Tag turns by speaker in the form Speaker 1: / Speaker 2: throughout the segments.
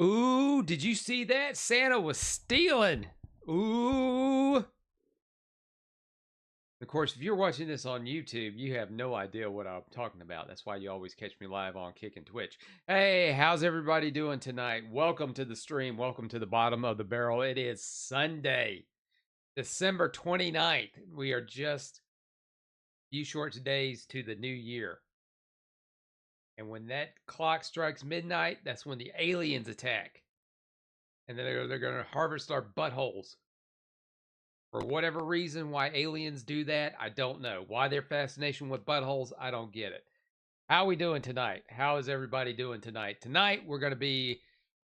Speaker 1: Ooh, did you see that? Santa was stealing. Ooh. Of course, if you're watching this on YouTube, you have no idea what I'm talking about. That's why you always catch me live on Kick and Twitch. Hey, how's everybody doing tonight? Welcome to the stream. Welcome to the bottom of the barrel. It is Sunday, December 29th. We are just a few short days to the new year. And when that clock strikes midnight, that's when the aliens attack. And then they're going to harvest our buttholes. For whatever reason, why aliens do that, I don't know. Why their fascination with buttholes, I don't get it. How are we doing tonight? How is everybody doing tonight? Tonight, we're going to be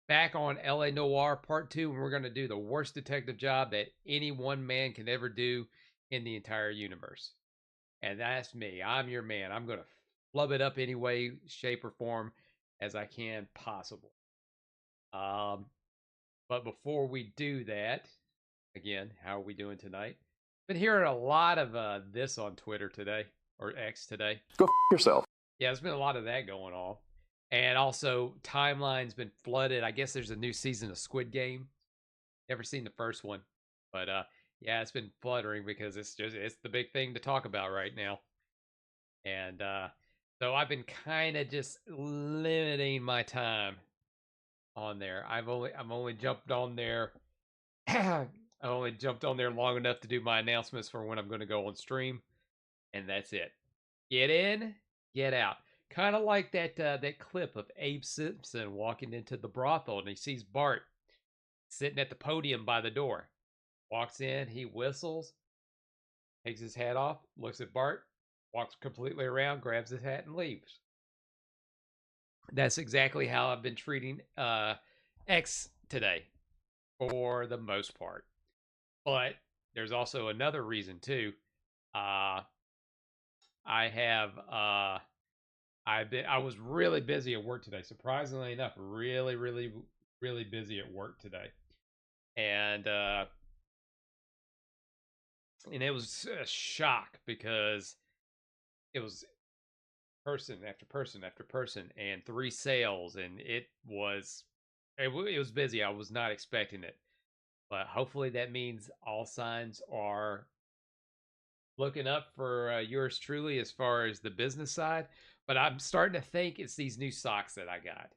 Speaker 1: back on LA Noire Part 2, and we're going to do the worst detective job that any one man can ever do in the entire universe. And that's me. I'm your man. I'm going to flub it up any way, shape, or form as I can possible. But before we do that, again, how are we doing tonight? Been hearing a lot of this on Twitter today, or X today.
Speaker 2: Go f yourself.
Speaker 1: Yeah, there's been a lot of that going on. And also, timeline's been flooded. I guess there's a new season of Squid Game. Never seen the first one. But yeah, it's been fluttering because it's the big thing to talk about right now. And so I've been kind of just limiting my time on there. I've only jumped on there I only jumped on there long enough to do my announcements for when I'm going to go on stream, and that's it. Get in, get out. Kind of like that clip of Abe Simpson walking into the brothel, and he sees Bart sitting at the podium by the door. Walks in, he whistles, takes his hat off, looks at Bart, walks completely around, grabs his hat, and leaves. That's exactly how I've been treating X today, for the most part. But there's also another reason too. I was really busy at work today. Surprisingly enough, really busy at work today, and it was a shock because it was person after person after person, and 3 sales, and it was busy. I was not expecting it. But hopefully that means all signs are looking up for yours truly as far as the business side. But I'm starting to think it's these new socks that I got.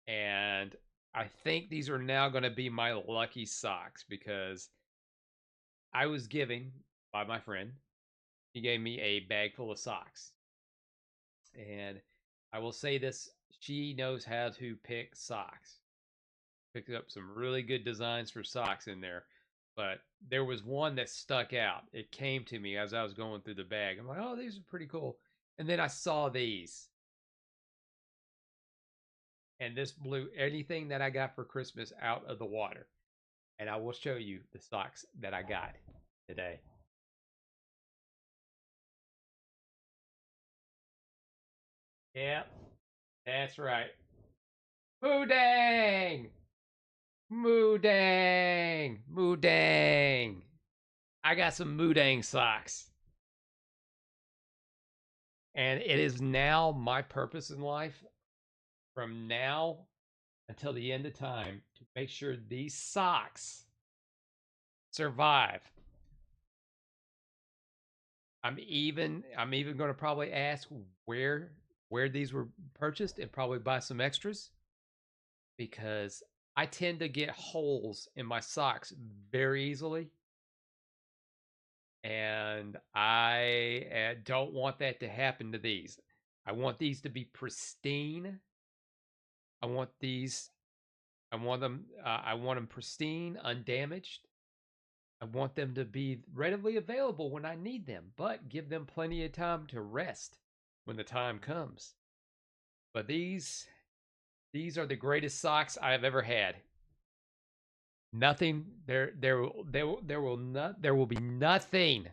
Speaker 1: And I think these are now going to be my lucky socks because I was given by my friend. He gave me a bag full of socks. And I will say this, she knows how to pick socks. Picked up some really good designs for socks in there, but there was one that stuck out. It came to me as I was going through the bag. I'm like, oh, these are pretty cool. And then I saw these, and this blew anything that I got for Christmas out of the water. And I will show you the socks that I got today. Yep, that's right. Moodang! Moodang! Moodang! I got some Moodang socks. And it is now my purpose in life from now until the end of time to make sure these socks survive. I'm even going to probably ask where these were purchased and probably buy some extras because I tend to get holes in my socks very easily. And I don't want that to happen to these. I want these to be pristine. I want them pristine, undamaged. I want them to be readily available when I need them, but give them plenty of time to rest when the time comes. But these are the greatest socks I have ever had. Nothing there will be nothing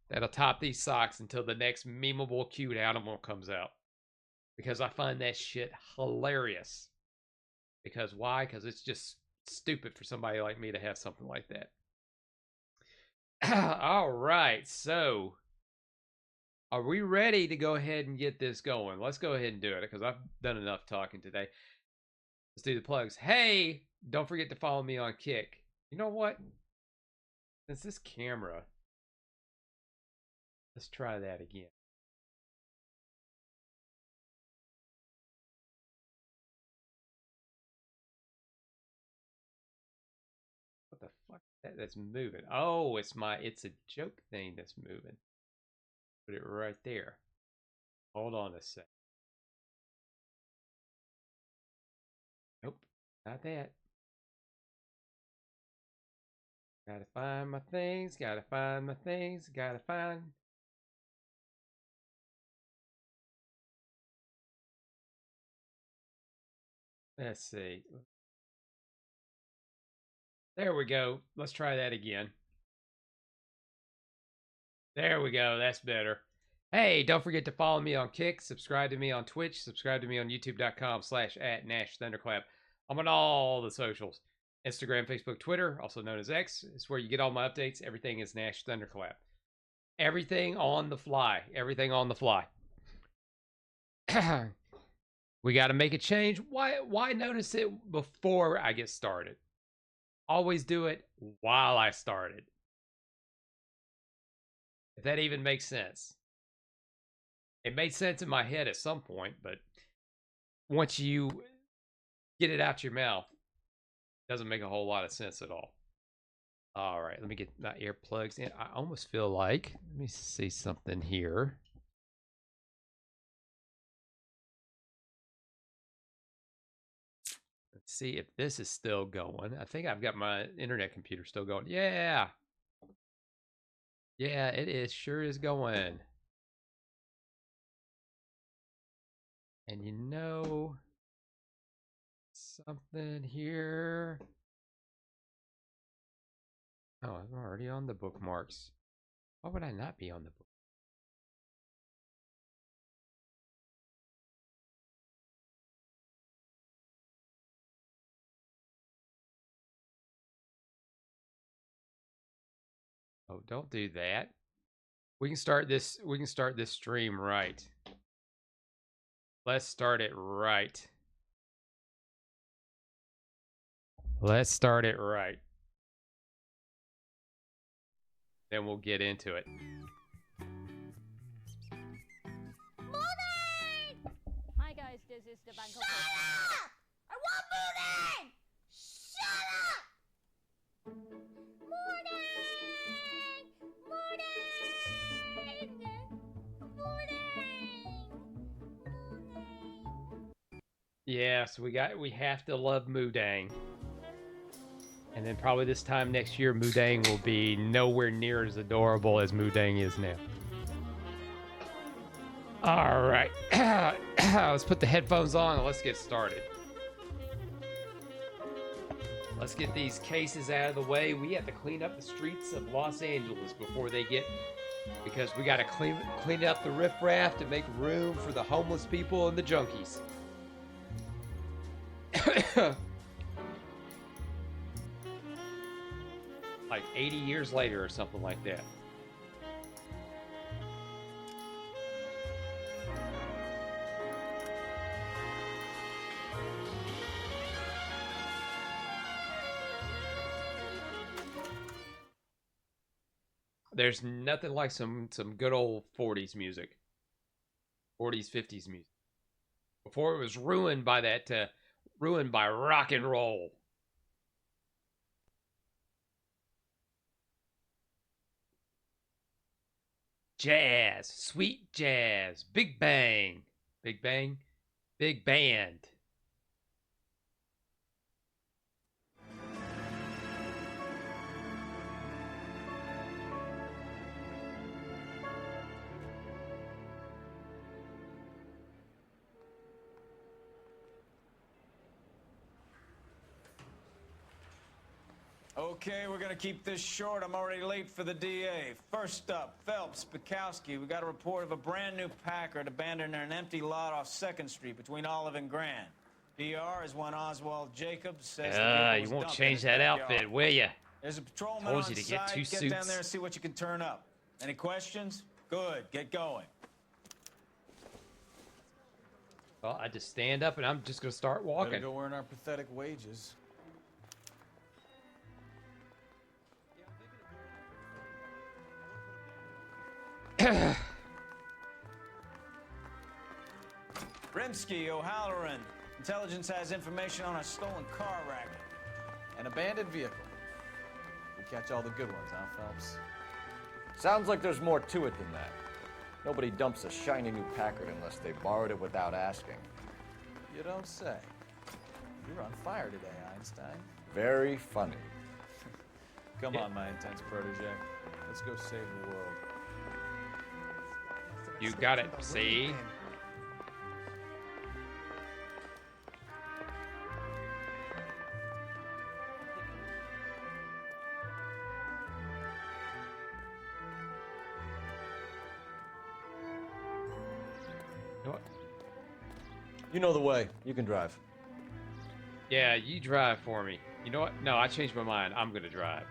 Speaker 1: that'll top these socks until the next memeable cute animal comes out. Because I find that shit hilarious. Because why? Because it's just stupid for somebody like me to have something like that. All right, so are we ready to go ahead and get this going? Let's go ahead and do it because I've done enough talking today. Let's do the plugs. Hey, don't forget to follow me on Kick. You know what? Since this camera, let's try that again. What the fuck? That's moving. Oh, it's a joke thing that's moving. Put it right there. Hold on a sec. Nope, not that. Gotta find my things, gotta find my things, gotta find. Let's see. There we go. Let's try that again. There we go. That's better. Hey, don't forget to follow me on Kick, subscribe to me on Twitch, subscribe to me on youtube.com/@NashThunderclap. I'm on all the socials. Instagram, Facebook, Twitter, also known as X, is where you get all my updates. Everything is Nash Thunderclap. Everything on the fly. Everything on the fly. We got to make a change. Why notice it before I get started? Always do it while I started. If that even makes sense. It made sense in my head at some point, but once you get it out your mouth, it doesn't make a whole lot of sense at all. All right, let me get my earplugs in. I almost feel like, let me see something here. Let's see if this is still going. I think I've got my internet computer still going. Yeah. Yeah, it is. Sure is going. And you know something here. Oh, I'm already on the bookmarks. Why would I not be on the book? Oh, don't do that. We can start this stream right. Let's start it right. Let's start it right. Then we'll get into it.
Speaker 2: Hi guys, this is the Bangkok. Shut up! I want Mooding! Shut up!
Speaker 1: Yes, we have to love Moodang. And then probably this time next year, Moodang will be nowhere near as adorable as Moodang is now. All right, let's put the headphones on and let's get started. Let's get these cases out of the way. We have to clean up the streets of Los Angeles before they get, because we got to clean up the riffraff to make room for the homeless people and the junkies. Like 80 years later or something like that. There's nothing like some good old 40s music. 40s, 50s music. Before it was ruined by that, ruined by rock and roll. Jazz, sweet jazz, big bang, big bang, big band.
Speaker 3: Okay, we're gonna keep this short. I'm already late for the DA. First up, Phelps, Bukowski. We got a report of a brand new Packard abandoned in an empty lot off 2nd Street between Olive and Grand. DR is one Oswald Jacobs says
Speaker 1: You won't change that outfit, will you?
Speaker 3: There's a patrolman
Speaker 1: Told
Speaker 3: on
Speaker 1: you to
Speaker 3: site.
Speaker 1: get 2
Speaker 3: Get
Speaker 1: suits.
Speaker 3: down there and see what you can turn up. Any questions? Good. Get going.
Speaker 1: Well, I just stand up and I'm just gonna start
Speaker 3: Better
Speaker 1: walking.
Speaker 3: go earn our pathetic wages. Rimsky, O'Halloran. Intelligence has information on a stolen car racket. An abandoned vehicle. We catch all the good ones, huh, Phelps?
Speaker 4: Sounds like there's more to it than that. Nobody dumps a shiny new Packard unless they borrowed it without asking.
Speaker 3: You don't say. You're on fire today, Einstein.
Speaker 4: Very funny.
Speaker 3: Come on, my intense protege. Let's go save the world.
Speaker 1: You got it. See? You know what?
Speaker 4: You know the way. You can drive.
Speaker 1: Yeah, you drive for me. You know what? No, I changed my mind. I'm gonna drive.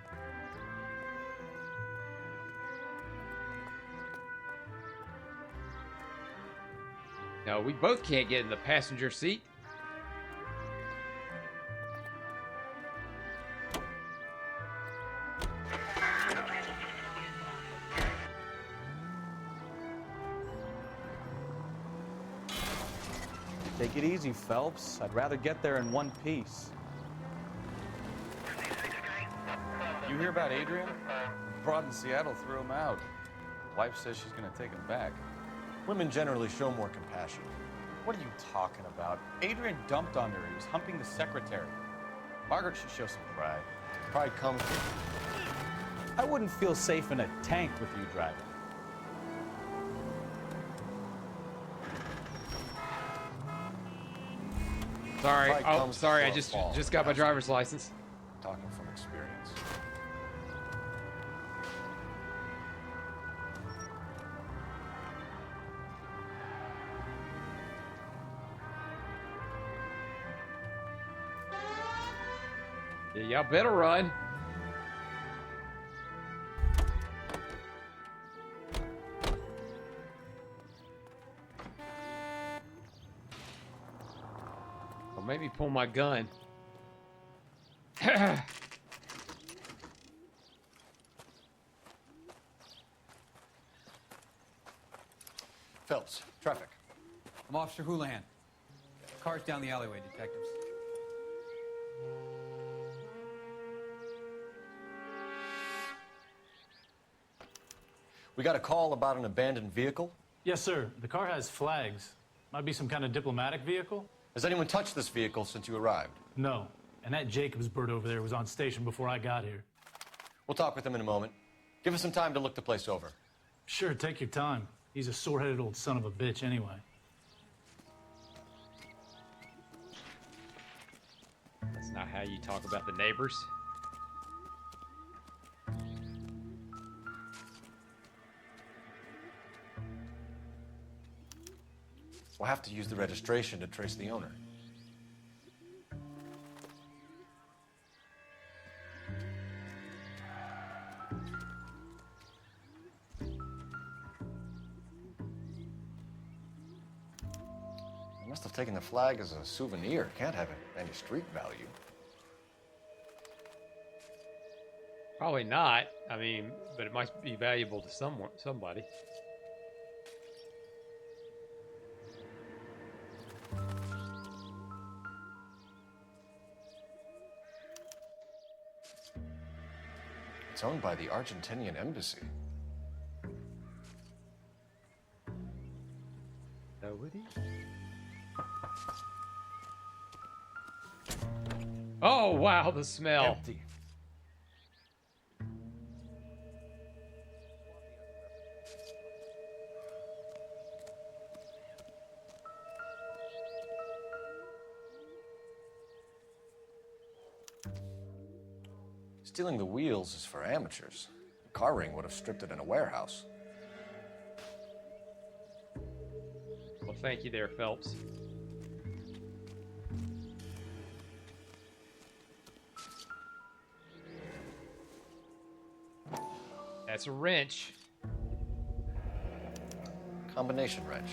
Speaker 1: No, we both can't get in the passenger seat.
Speaker 3: Take it easy, Phelps. I'd rather get there in one piece. You hear about Adrian? Broad in Seattle threw him out. Wife says she's gonna take him back.
Speaker 4: Women generally show more compassion.
Speaker 3: What are you talking about? Adrian dumped on her. He was humping the secretary. Margaret should show some pride.
Speaker 4: Pride comes from...
Speaker 3: I wouldn't feel safe in a tank with you driving.
Speaker 1: Sorry.
Speaker 4: Pride
Speaker 1: Oh,
Speaker 4: comes
Speaker 1: sorry. I
Speaker 4: before a fall.
Speaker 1: just got my driver's license.
Speaker 4: Talking from experience.
Speaker 1: Yeah, y'all better run. Or maybe pull my gun.
Speaker 4: Phelps, traffic.
Speaker 5: I'm Officer Houlihan. Car's down the alleyway, detectives.
Speaker 4: We got a call about an abandoned vehicle.
Speaker 6: Yes, sir. The car has flags. Might be some kind of diplomatic vehicle?
Speaker 4: Has anyone touched this vehicle since you arrived?
Speaker 6: No. And that Jacobs bird over there was on station before I got here.
Speaker 4: We'll talk with him in a moment. Give us some time to look the place over.
Speaker 6: Sure, take your time. He's a sore-headed old son of a bitch anyway.
Speaker 1: That's not how you talk about the neighbors.
Speaker 4: We'll have to use the registration to trace the owner. They must have taken the flag as a souvenir. Can't have any street value.
Speaker 1: Probably not. I mean, but it might be valuable to somebody.
Speaker 4: It's owned by the Argentinian embassy.
Speaker 1: So would he? Oh wow, the smell.
Speaker 4: Empty. Stealing the wheels is for amateurs. A car ring would have stripped it in a warehouse.
Speaker 1: Well, thank you there, Phelps. That's a wrench.
Speaker 4: Combination wrench.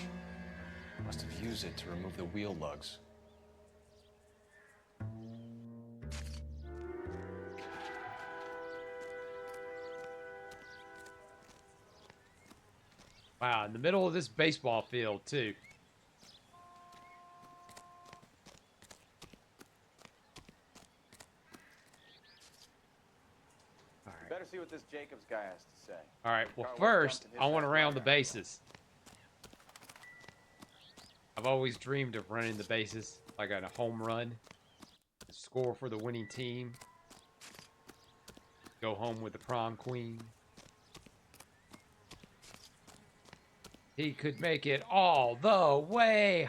Speaker 4: Must have used it to remove the wheel lugs.
Speaker 1: Wow, in the middle of this baseball field, too.
Speaker 3: Better see what this Jacobs guy has to say.
Speaker 1: All right, well,
Speaker 3: Car was
Speaker 1: first,
Speaker 3: dumped in
Speaker 1: I
Speaker 3: his
Speaker 1: want to
Speaker 3: back
Speaker 1: round the
Speaker 3: yard.
Speaker 1: bases. I've always dreamed of running the bases. I got a home run, score for the winning team, go home with the prom queen. He could make it all the way.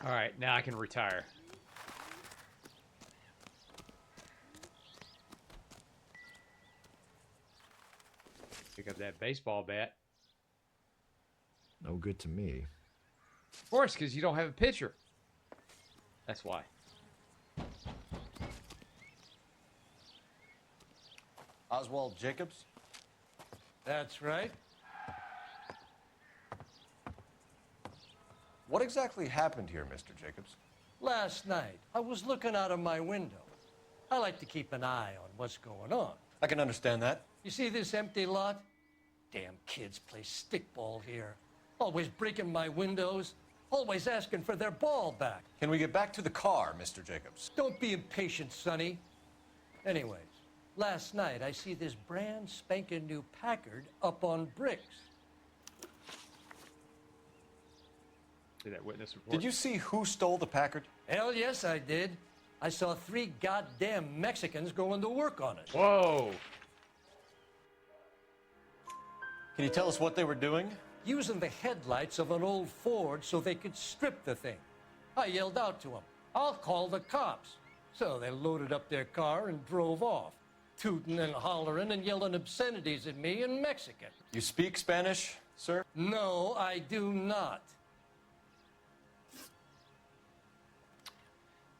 Speaker 1: All right, now I can retire. Pick up that baseball bat.
Speaker 4: No good to me.
Speaker 1: Of course, because you don't have a pitcher. That's why.
Speaker 4: Oswald Jacobs?
Speaker 7: That's right.
Speaker 4: What exactly happened here, Mr. Jacobs?
Speaker 7: Last night, I was looking out of my window. I like to keep an eye on what's going on.
Speaker 4: I can understand that.
Speaker 7: You see this empty lot? Damn kids play stickball here. Always breaking my windows, always asking for their ball back.
Speaker 4: Can we get back to the car, Mr. Jacobs?
Speaker 7: Don't be impatient, Sonny. Anyways, last night I see this brand spanking new Packard up on bricks.
Speaker 1: See that witness report?
Speaker 4: Did you see who stole the Packard?
Speaker 7: Hell yes, I did. I saw 3 goddamn Mexicans going to work on it.
Speaker 1: Whoa!
Speaker 4: Can you tell us what they were doing?
Speaker 7: Using the headlights of an old Ford so they could strip the thing. I yelled out to them, "I'll call the cops." So they loaded up their car and drove off, tooting and hollering and yelling obscenities at me in Mexican.
Speaker 4: You speak Spanish, sir?
Speaker 7: No, I do not.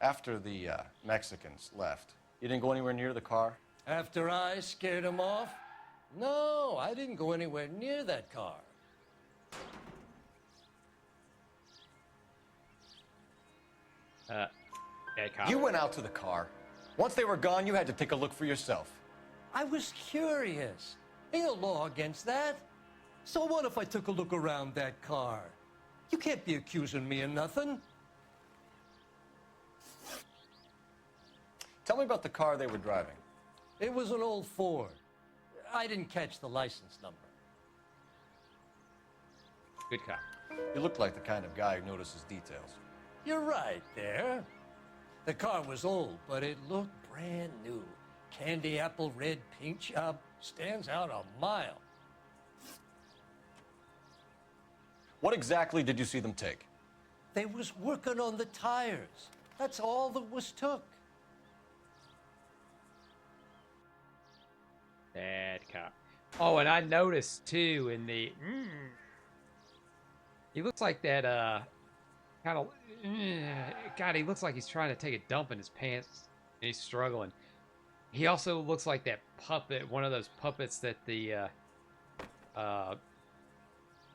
Speaker 4: After the Mexicans left, you didn't go anywhere near the car?
Speaker 7: After I scared them off, no, I didn't go anywhere near that car.
Speaker 1: Bad cop.
Speaker 4: You went out to the car. Once they were gone, you had to take a look for yourself.
Speaker 7: I was curious. Ain't no law against that. So what if I took a look around that car? You can't be accusing me of nothing.
Speaker 4: Tell me about the car they were driving.
Speaker 7: It was an old Ford. I didn't catch the license number.
Speaker 1: Good cop.
Speaker 4: You look like the kind of guy who notices details.
Speaker 7: You're right there. The car was old, but it looked brand new. Candy apple red paint job stands out a mile.
Speaker 4: What exactly did you see them take?
Speaker 7: They was working on the tires. That's all that was took.
Speaker 1: Bad cop. Oh, and I noticed too in the. He looks like that. Kind of. God, he looks like he's trying to take a dump in his pants and he's struggling. He also looks like that puppet, one of those puppets that the a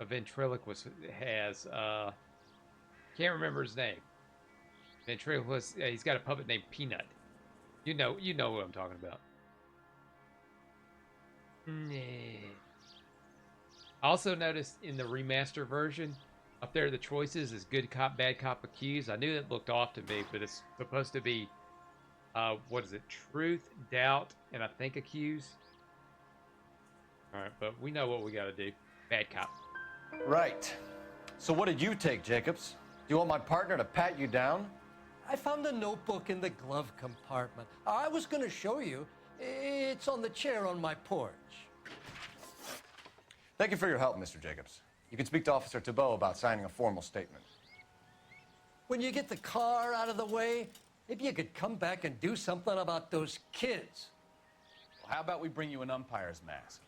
Speaker 1: ventriloquist has. Can't remember his name. Ventriloquist. He's got a puppet named Peanut. You know who I'm talking about. I also noticed in the remaster version, up there the choices is good cop, bad cop, accused. I knew it looked off to me, but it's supposed to be, what is it? Truth, doubt, and I think accused. All right, but we know what we got to do. Bad cop.
Speaker 4: Right. So what did you take, Jacobs? Do you want my partner to pat you down?
Speaker 7: I found a notebook in the glove compartment. I was going to show you. It's on the chair on my porch.
Speaker 4: Thank you for your help, Mr. Jacobs. You can speak to Officer Thibault about signing a formal statement.
Speaker 7: When you get the car out of the way, maybe you could come back and do something about those kids.
Speaker 5: Well, how about we bring you an umpire's mask?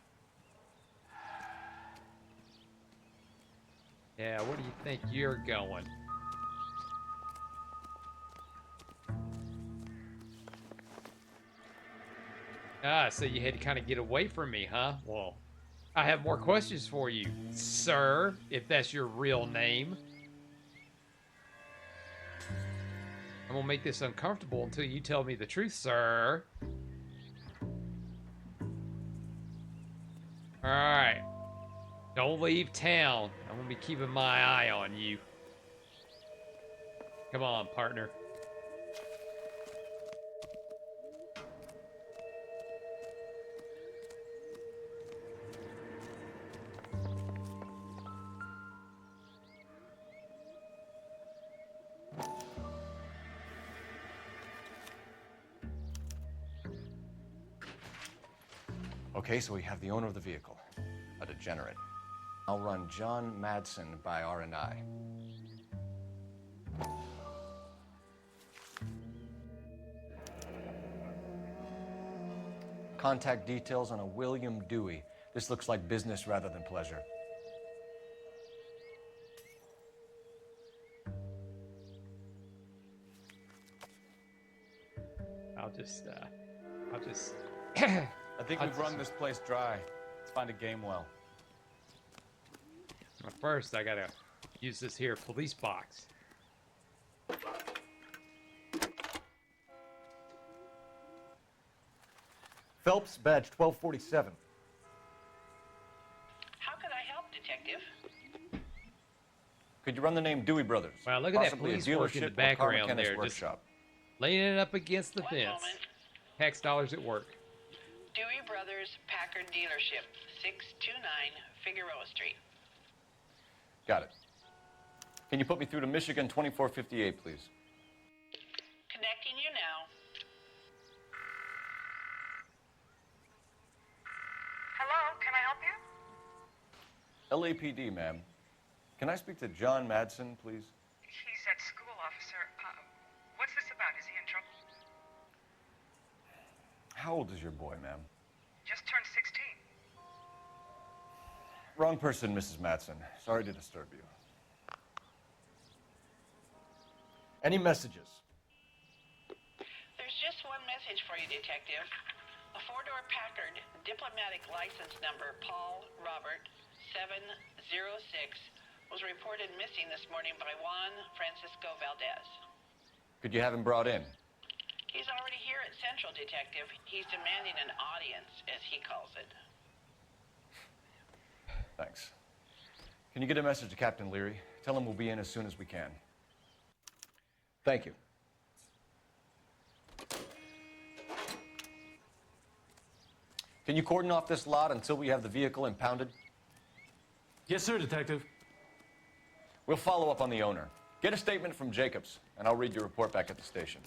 Speaker 1: Yeah, where do you think you're going? Ah, so you had to kind of get away from me, huh? Well, I have more questions for you, sir, if that's your real name. I'm gonna make this uncomfortable until you tell me the truth, sir. Alright. Don't leave town. I'm gonna be keeping my eye on you. Come on, partner.
Speaker 4: Okay, so we have the owner of the vehicle, a degenerate. I'll run John Madsen by R&I. Contact details on a William Dewey. This looks like business rather than pleasure.
Speaker 1: I'll just
Speaker 3: I think we've run this place dry. Let's find a game well.
Speaker 1: First, I gotta use this here police box.
Speaker 4: Phelps, badge 1247.
Speaker 8: How could I help, Detective?
Speaker 4: Could you run the name Dewey Brothers?
Speaker 1: Wow, look at that
Speaker 4: Possibly a
Speaker 1: police work in the
Speaker 4: dealership or car
Speaker 1: background
Speaker 4: mechanic's
Speaker 1: there, just
Speaker 4: workshop.
Speaker 1: laying it up against the
Speaker 8: One
Speaker 1: fence.
Speaker 8: moment.
Speaker 1: Tax dollars at work.
Speaker 8: Dewey Brothers Packard Dealership, 629 Figueroa Street.
Speaker 4: Got it. Can you put me through to Michigan 2458, please?
Speaker 8: Connecting you now.
Speaker 9: Hello, can I help you?
Speaker 4: LAPD, ma'am. Can I speak to John Madsen, please?
Speaker 9: He's at school, officer. What's this about? Is he in trouble?
Speaker 4: How old is your boy, ma'am?
Speaker 9: Just turned 16.
Speaker 4: Wrong person, Mrs. Madsen. Sorry to disturb you. Any messages?
Speaker 8: There's just one message for you, Detective. A four-door Packard, diplomatic license number Paul Robert 706, was reported missing this morning by Juan Francisco Valdez.
Speaker 4: Could you have him brought in?
Speaker 8: He's already here at Central, Detective. He's demanding an audience, as he calls it.
Speaker 4: Thanks. Can you get a message to Captain Leary? Tell him we'll be in as soon as we can. Thank you. Can you cordon off this lot until we have the vehicle impounded?
Speaker 6: Yes, sir, Detective.
Speaker 4: We'll follow up on the owner. Get a statement from Jacobs, and I'll read your report back at the station.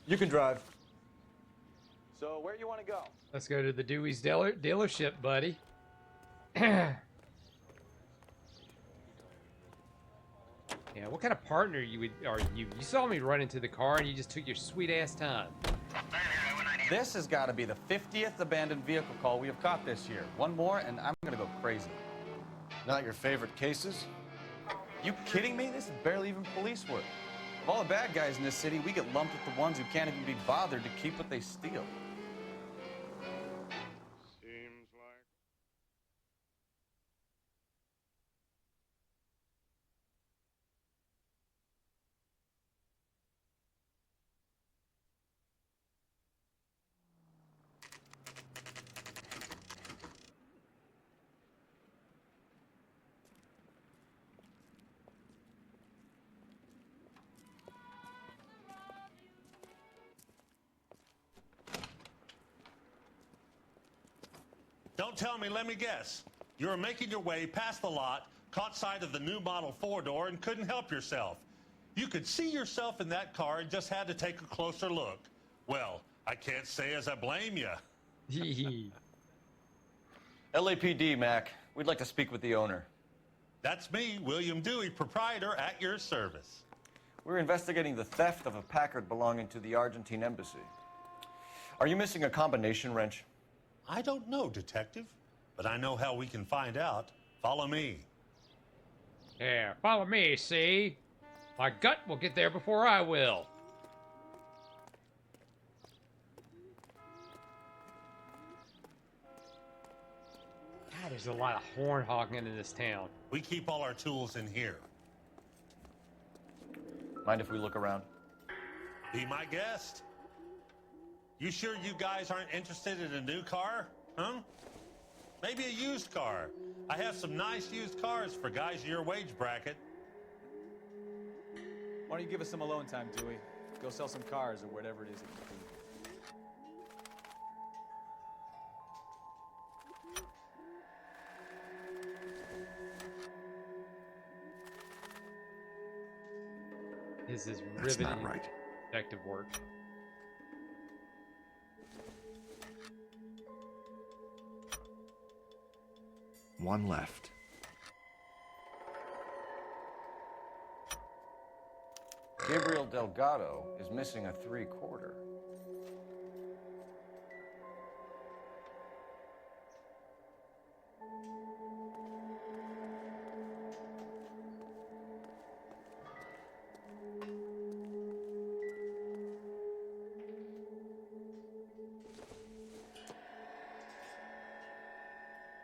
Speaker 4: You can drive.
Speaker 3: So, where you want to go?
Speaker 1: Let's go to the Dewey's dealership, buddy. Yeah, what kind of partner are you? You saw me run into the car and you just took your sweet ass time.
Speaker 3: This has got to be the 50th abandoned vehicle call we have caught this year. One more, and I'm going to go crazy.
Speaker 4: Not your favorite cases?
Speaker 3: You kidding me? This is barely even police work. Of all the bad guys in this city, we get lumped with the ones who can't even be bothered to keep what they steal.
Speaker 10: Seems like...
Speaker 11: Don't tell me, let me guess. You were making your way past the lot, caught sight of the new model four-door, and couldn't help yourself. You could see yourself in that car and just had to take a closer look. Well, I can't say as I blame you.
Speaker 4: LAPD, Mac. We'd like to speak with the owner.
Speaker 11: That's me, William Dewey, proprietor, at your service.
Speaker 4: We're investigating the theft of a Packard belonging to the Argentine embassy. Are you missing a combination wrench?
Speaker 11: I don't know, Detective, but I know how we can find out. Follow me.
Speaker 1: Yeah, follow me, see? My gut will get there before I will. God, there's a lot of horn honking in this town.
Speaker 11: We keep all our tools in here.
Speaker 4: Mind if we look around?
Speaker 11: Be my guest. You sure you guys aren't interested in a new car? Huh? Maybe a used car. I have some nice used cars for guys in your wage bracket.
Speaker 3: Why don't you give us some alone time, Dewey? Go sell some cars or whatever it is that you do.
Speaker 1: This is
Speaker 12: That's
Speaker 1: riveting
Speaker 12: not right.
Speaker 1: detective work.
Speaker 12: One left.
Speaker 4: Gabriel Delgado is missing a 3/4.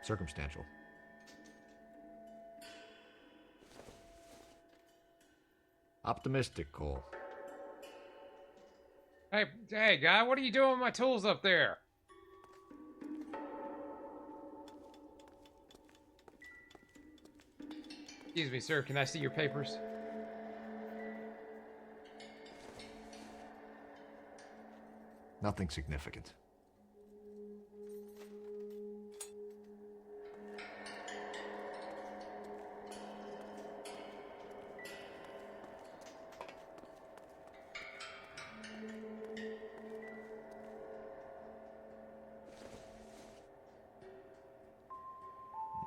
Speaker 12: Circumstantial. Optimistic, Cole.
Speaker 1: Hey, guy, what are you doing with my tools up there? Excuse me, sir, can I see your papers?
Speaker 12: Nothing significant.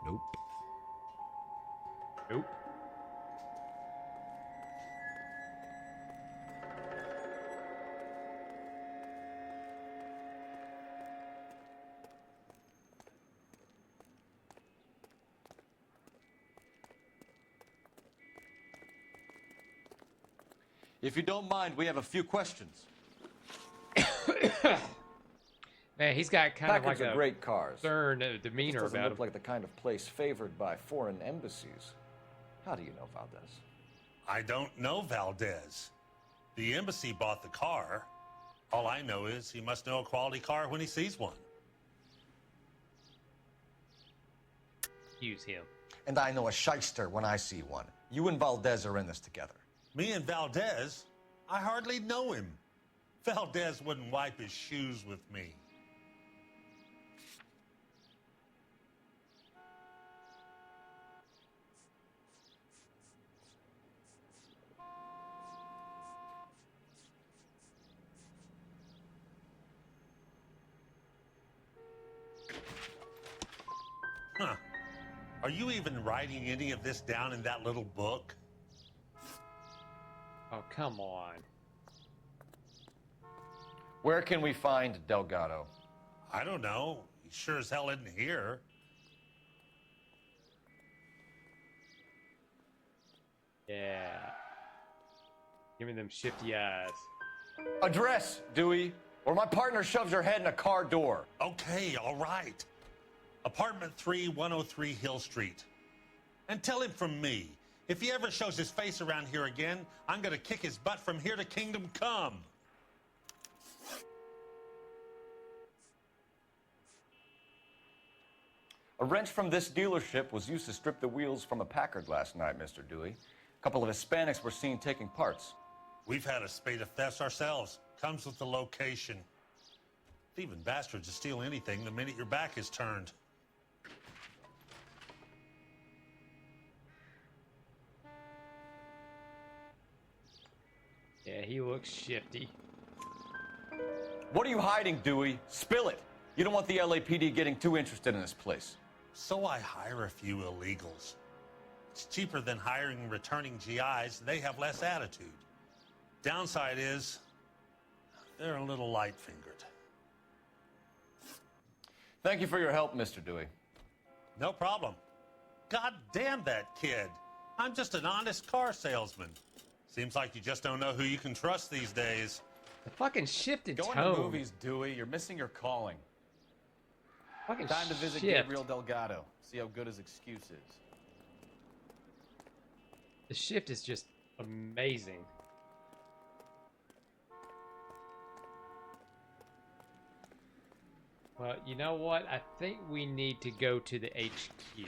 Speaker 12: Nope.
Speaker 1: Nope.
Speaker 4: If you don't mind, we have a few questions.
Speaker 1: Man, he's got kind of
Speaker 4: Packards
Speaker 1: like
Speaker 4: are
Speaker 1: a
Speaker 4: great cars.
Speaker 1: stern
Speaker 4: This
Speaker 1: demeanor
Speaker 4: doesn't
Speaker 1: about
Speaker 4: look
Speaker 1: him.
Speaker 4: like the kind of place favored by foreign embassies. How do you know Valdez?
Speaker 11: I don't know Valdez. The embassy bought the car. All I know is he must know a quality car when he sees one.
Speaker 1: Use him.
Speaker 4: And I know a shyster when I see one. You and Valdez are in this together.
Speaker 11: Me and Valdez? I hardly know him. Valdez wouldn't wipe his shoes with me. Huh. Are you even writing any of this down in that little book?
Speaker 1: Oh, come on.
Speaker 4: Where can we find Delgado?
Speaker 11: I don't know. He sure as hell isn't here.
Speaker 1: Yeah. Give me them shifty eyes.
Speaker 4: Address, Dewey, or my partner shoves her head in a car door.
Speaker 11: Okay, all right. Apartment 3, 103 Hill Street. And tell him from me, if he ever shows his face around here again, I'm gonna kick his butt from here to Kingdom Come.
Speaker 4: A wrench from this dealership was used to strip the wheels from a Packard last night, Mr. Dewey. A couple of Hispanics were seen taking parts.
Speaker 11: We've had a spate of thefts ourselves. Comes with the location. Thieving bastards will steal anything the minute your back is turned.
Speaker 1: Yeah, he looks shifty.
Speaker 4: What are you hiding, Dewey? Spill it. You don't want the LAPD getting too interested in this place.
Speaker 11: So I hire a few illegals. It's cheaper than hiring returning GIs. They have less attitude. Downside is, they're a little light-fingered.
Speaker 4: Thank you for your help, Mr. Dewey.
Speaker 11: No problem. God damn that kid. I'm just an honest car salesman. Seems like you just don't know who you can trust these days.
Speaker 1: The fucking shifted
Speaker 4: Going
Speaker 1: tone.
Speaker 4: to movies, Dewey. You're missing your calling.
Speaker 1: Fucking
Speaker 4: Time to visit
Speaker 1: shift.
Speaker 4: Gabriel Delgado. See how good his excuse is.
Speaker 1: The shift is just amazing. Well, you know what? I think we need to go to the HQ.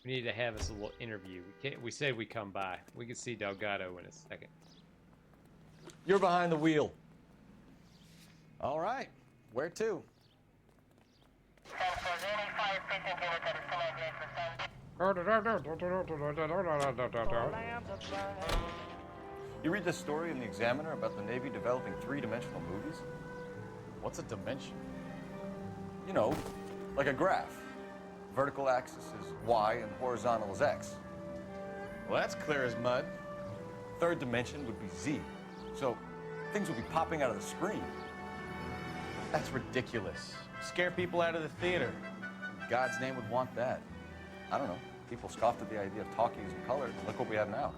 Speaker 1: We need to have us a little interview. We said we'd come by. We can see Delgado in a second.
Speaker 4: You're behind the wheel. All right. Where to? You read this story in the Examiner about the Navy developing three-dimensional movies? What's a dimension? You know, like a graph. Vertical axis is Y and horizontal is X. Well, that's clear as mud. Third dimension would be Z. So things would be popping out of the screen. That's ridiculous. Scare people out of the theater. God's name would want that. I don't know. People scoffed at the idea of talkies in color. Look what we have now.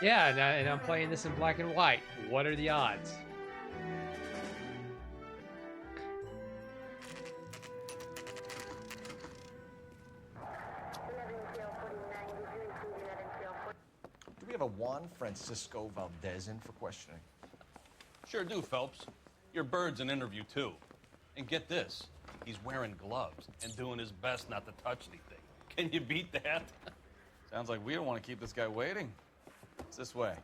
Speaker 1: Yeah, and I'm playing this in black and white. What are the odds?
Speaker 4: Do we have a Juan Francisco Valdez in for questioning?
Speaker 13: Sure do, Phelps. Your bird's an interview, too. And get this, he's wearing gloves and doing his best not to touch anything. Can you beat that?
Speaker 4: Sounds like we don't want to keep this guy waiting. It's this way.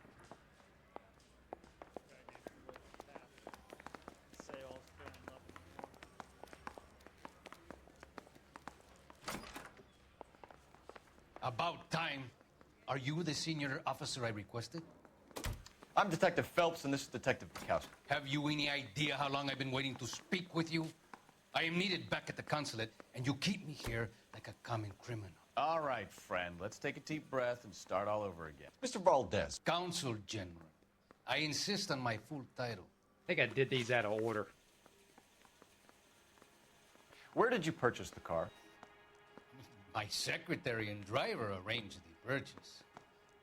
Speaker 14: About time. Are you the senior officer I requested?
Speaker 4: I'm Detective Phelps, and this is Detective Bukowski.
Speaker 14: Have you any idea how long I've been waiting to speak with you? I am needed back at the consulate, and you keep me here like a common criminal.
Speaker 4: All right, friend. Let's take a deep breath and start all over again. Mr. Valdez.
Speaker 14: Consul General. I insist on my full title.
Speaker 1: I think I did these out of order.
Speaker 4: Where did you purchase the car?
Speaker 14: My secretary and driver arranged the purchase.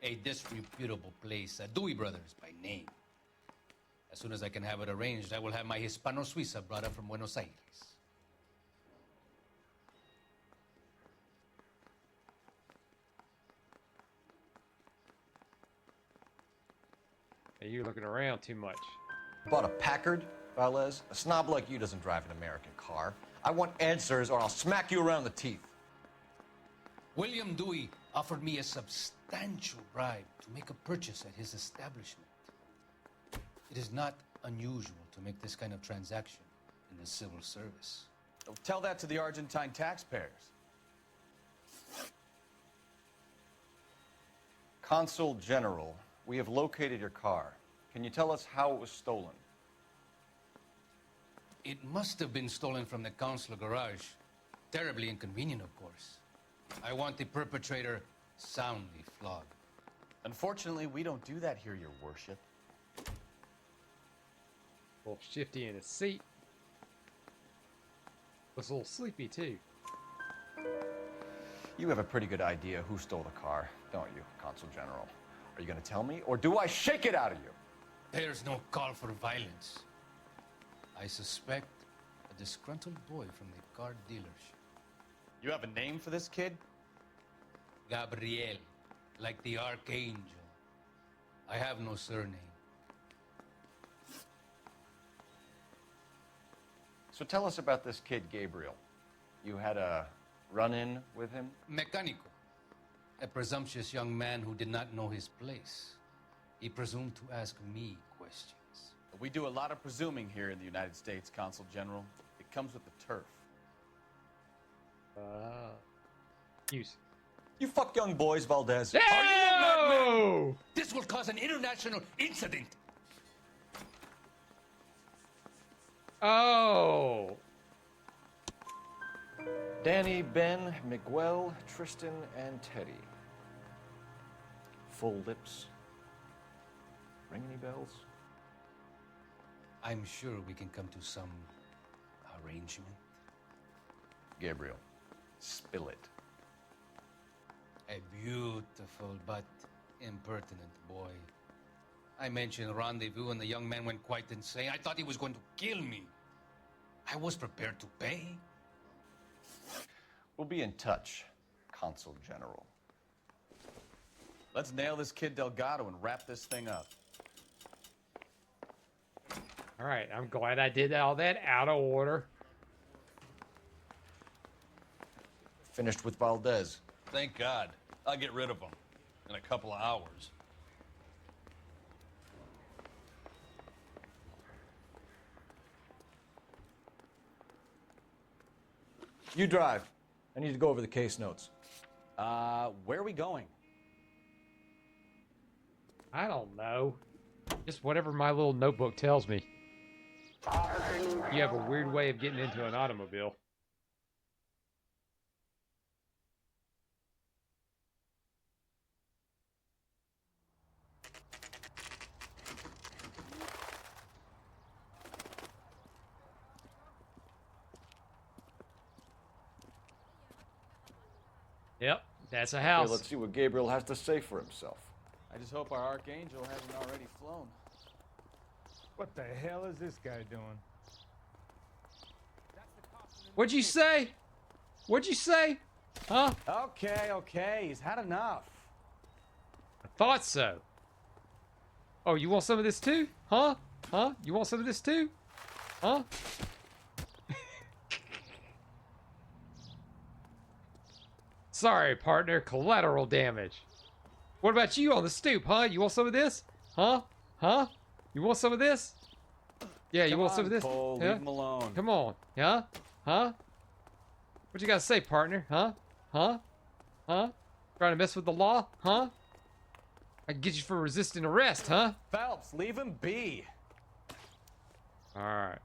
Speaker 14: A disreputable place, Dewey Brothers by name. As soon as I can have it arranged, I will have my Hispano Suiza brought up from Buenos Aires.
Speaker 1: Hey, you're looking around too much.
Speaker 4: Bought a Packard, Valdez? A snob like you doesn't drive an American car. I want answers or I'll smack you around the teeth.
Speaker 14: William Dewey offered me a substantial bribe to make a purchase at his establishment. It is not unusual to make this kind of transaction in the civil service.
Speaker 4: Oh, tell that to the Argentine taxpayers. Consul General, we have located your car. Can you tell us how it was stolen?
Speaker 14: It must have been stolen from the consular garage. Terribly inconvenient, of course. I want the perpetrator soundly flogged.
Speaker 4: Unfortunately, we don't do that here, your worship.
Speaker 1: A little shifty in his seat. Was a little sleepy, too.
Speaker 4: You have a pretty good idea who stole the car, don't you, Consul General? Are you going to tell me, or do I shake it out of you?
Speaker 14: There's no call for violence. I suspect a disgruntled boy from the car dealership.
Speaker 4: You have a name for this kid?
Speaker 14: Gabriel, like the archangel. I have no surname.
Speaker 4: So tell us about this kid, Gabriel. You had a run-in with him?
Speaker 14: Mecánico. A presumptuous young man who did not know his place. He presumed to ask me questions.
Speaker 4: We do a lot of presuming here in the United States, Consul General. It comes with the turf.
Speaker 1: Use.
Speaker 4: You fuck young boys, Valdez.
Speaker 14: Are you a madman? This will cause an international incident.
Speaker 1: Oh.
Speaker 4: Danny, Ben, Miguel, Tristan, and Teddy. Full lips. Ring any bells?
Speaker 14: I'm sure we can come to some arrangement.
Speaker 4: Gabriel, Spill it.
Speaker 14: A beautiful but impertinent boy. I mentioned rendezvous and the young man went quite insane. I thought he was going to kill me. I was prepared to pay.
Speaker 4: We'll be in touch, Consul General. Let's nail this kid Delgado and wrap this thing up.
Speaker 1: All right, I'm glad I did all that out of order.
Speaker 4: Finished with Valdez.
Speaker 13: Thank God. I'll get rid of him in a couple of hours.
Speaker 4: You drive. I need to go over the case notes.
Speaker 5: Where are we going?
Speaker 1: I don't know. Just whatever my little notebook tells me. You have a weird way of getting into an automobile. Yep, that's a house.
Speaker 4: Okay, let's see what Gabriel has to say for himself.
Speaker 3: I just hope our Archangel hasn't already flown.
Speaker 10: What the hell is this guy doing?
Speaker 1: What'd you say? What'd you say? Huh?
Speaker 5: Okay, he's had enough.
Speaker 1: I thought so. Oh, you want some of this too? Huh? Huh? You want some of this too? Huh? Sorry, partner. Collateral damage. What about you on the stoop, huh? You want some of this? Huh? Huh? You want some of this? Yeah, you want some of this?
Speaker 5: Cole,
Speaker 1: Yeah?
Speaker 5: leave him alone.
Speaker 1: Come on. Yeah? Huh? What you gotta say, partner? Huh? Huh? Huh? Trying to mess with the law? Huh? I can get you for resisting arrest, huh?
Speaker 5: Phelps, leave him be.
Speaker 1: Alright.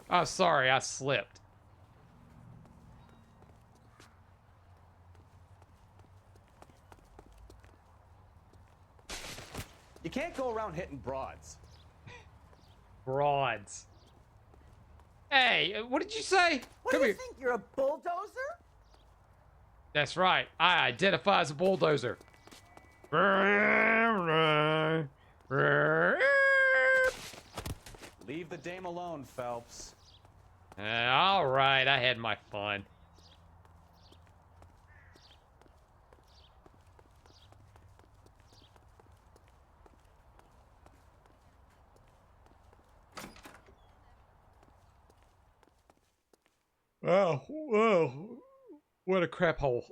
Speaker 1: I'm sorry, I slipped.
Speaker 5: You can't go around hitting broads.
Speaker 1: Broads. Hey, what did you say?
Speaker 15: What do you think? You're a bulldozer?
Speaker 1: That's right. I identify as a bulldozer.
Speaker 5: Leave the dame alone, Phelps.
Speaker 1: All right, I had my fun. Oh, whoa. What a crap hole.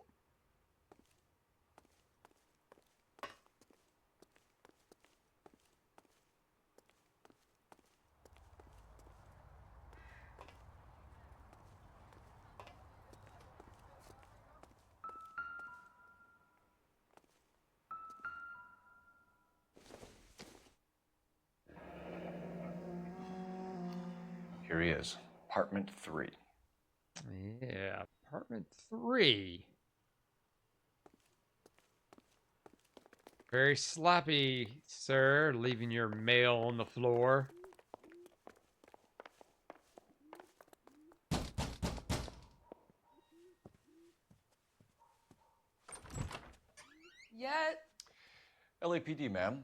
Speaker 4: Here he is, apartment 3.
Speaker 1: Yeah, apartment 3. Very sloppy, sir, leaving your mail on the floor.
Speaker 16: Yeah.
Speaker 4: LAPD, ma'am.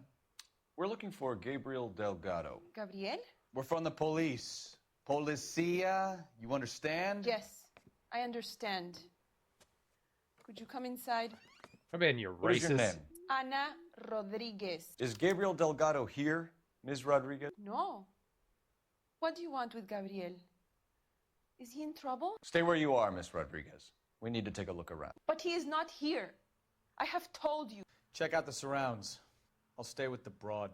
Speaker 4: We're looking for Gabriel Delgado.
Speaker 16: Gabriel?
Speaker 5: We're from the police. Policia, you understand?
Speaker 16: Yes, I understand. Could you come inside?
Speaker 1: Come in, you racist.
Speaker 4: What is your name?
Speaker 16: Ana Rodriguez.
Speaker 4: Is Gabriel Delgado here, Ms. Rodriguez?
Speaker 16: No. What do you want with Gabriel? Is he in trouble?
Speaker 4: Stay where you are, Ms. Rodriguez. We need to take a look around.
Speaker 16: But he is not here. I have told you.
Speaker 5: Check out the surrounds. I'll stay with the broad.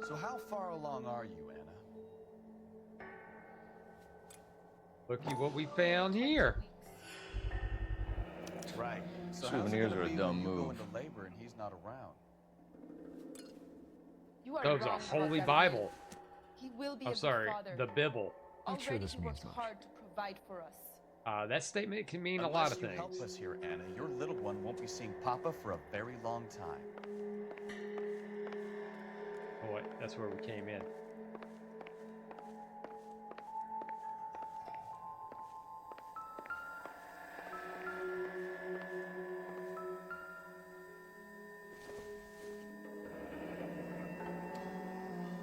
Speaker 5: So how far along are you, Anna?
Speaker 1: Looky what we found here.
Speaker 5: Right. So
Speaker 4: Souvenirs are a dumb
Speaker 5: You go
Speaker 4: move.
Speaker 5: into labor and he's not around.
Speaker 16: You are
Speaker 1: That was a
Speaker 16: wrong about
Speaker 1: holy
Speaker 16: Gabriel.
Speaker 1: Bible.
Speaker 16: He will be
Speaker 1: I'm
Speaker 16: a
Speaker 1: sorry,
Speaker 16: good father.
Speaker 1: the Bible.
Speaker 16: Already
Speaker 12: sure this
Speaker 16: he
Speaker 12: means
Speaker 16: works
Speaker 12: much.
Speaker 16: hard to provide for us.
Speaker 1: That statement can mean
Speaker 5: Unless
Speaker 1: a lot of
Speaker 5: you
Speaker 1: things.
Speaker 5: help us here, Anna, your little one won't be seeing Papa for a very long time.
Speaker 1: Oh, wait, that's where we came in.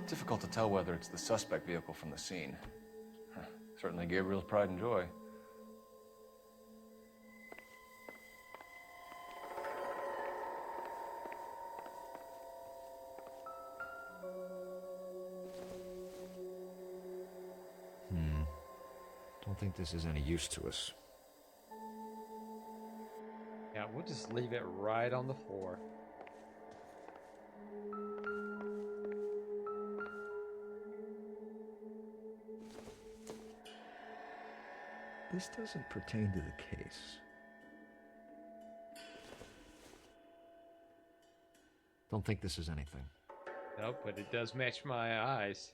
Speaker 4: Difficult to tell whether it's the suspect vehicle from the scene. Certainly Gabriel's pride and joy.
Speaker 12: Don't think this is any use to us.
Speaker 1: Yeah, we'll just leave it right on the floor.
Speaker 12: This doesn't pertain to the case. Don't think this is anything.
Speaker 1: No, but it does match my eyes.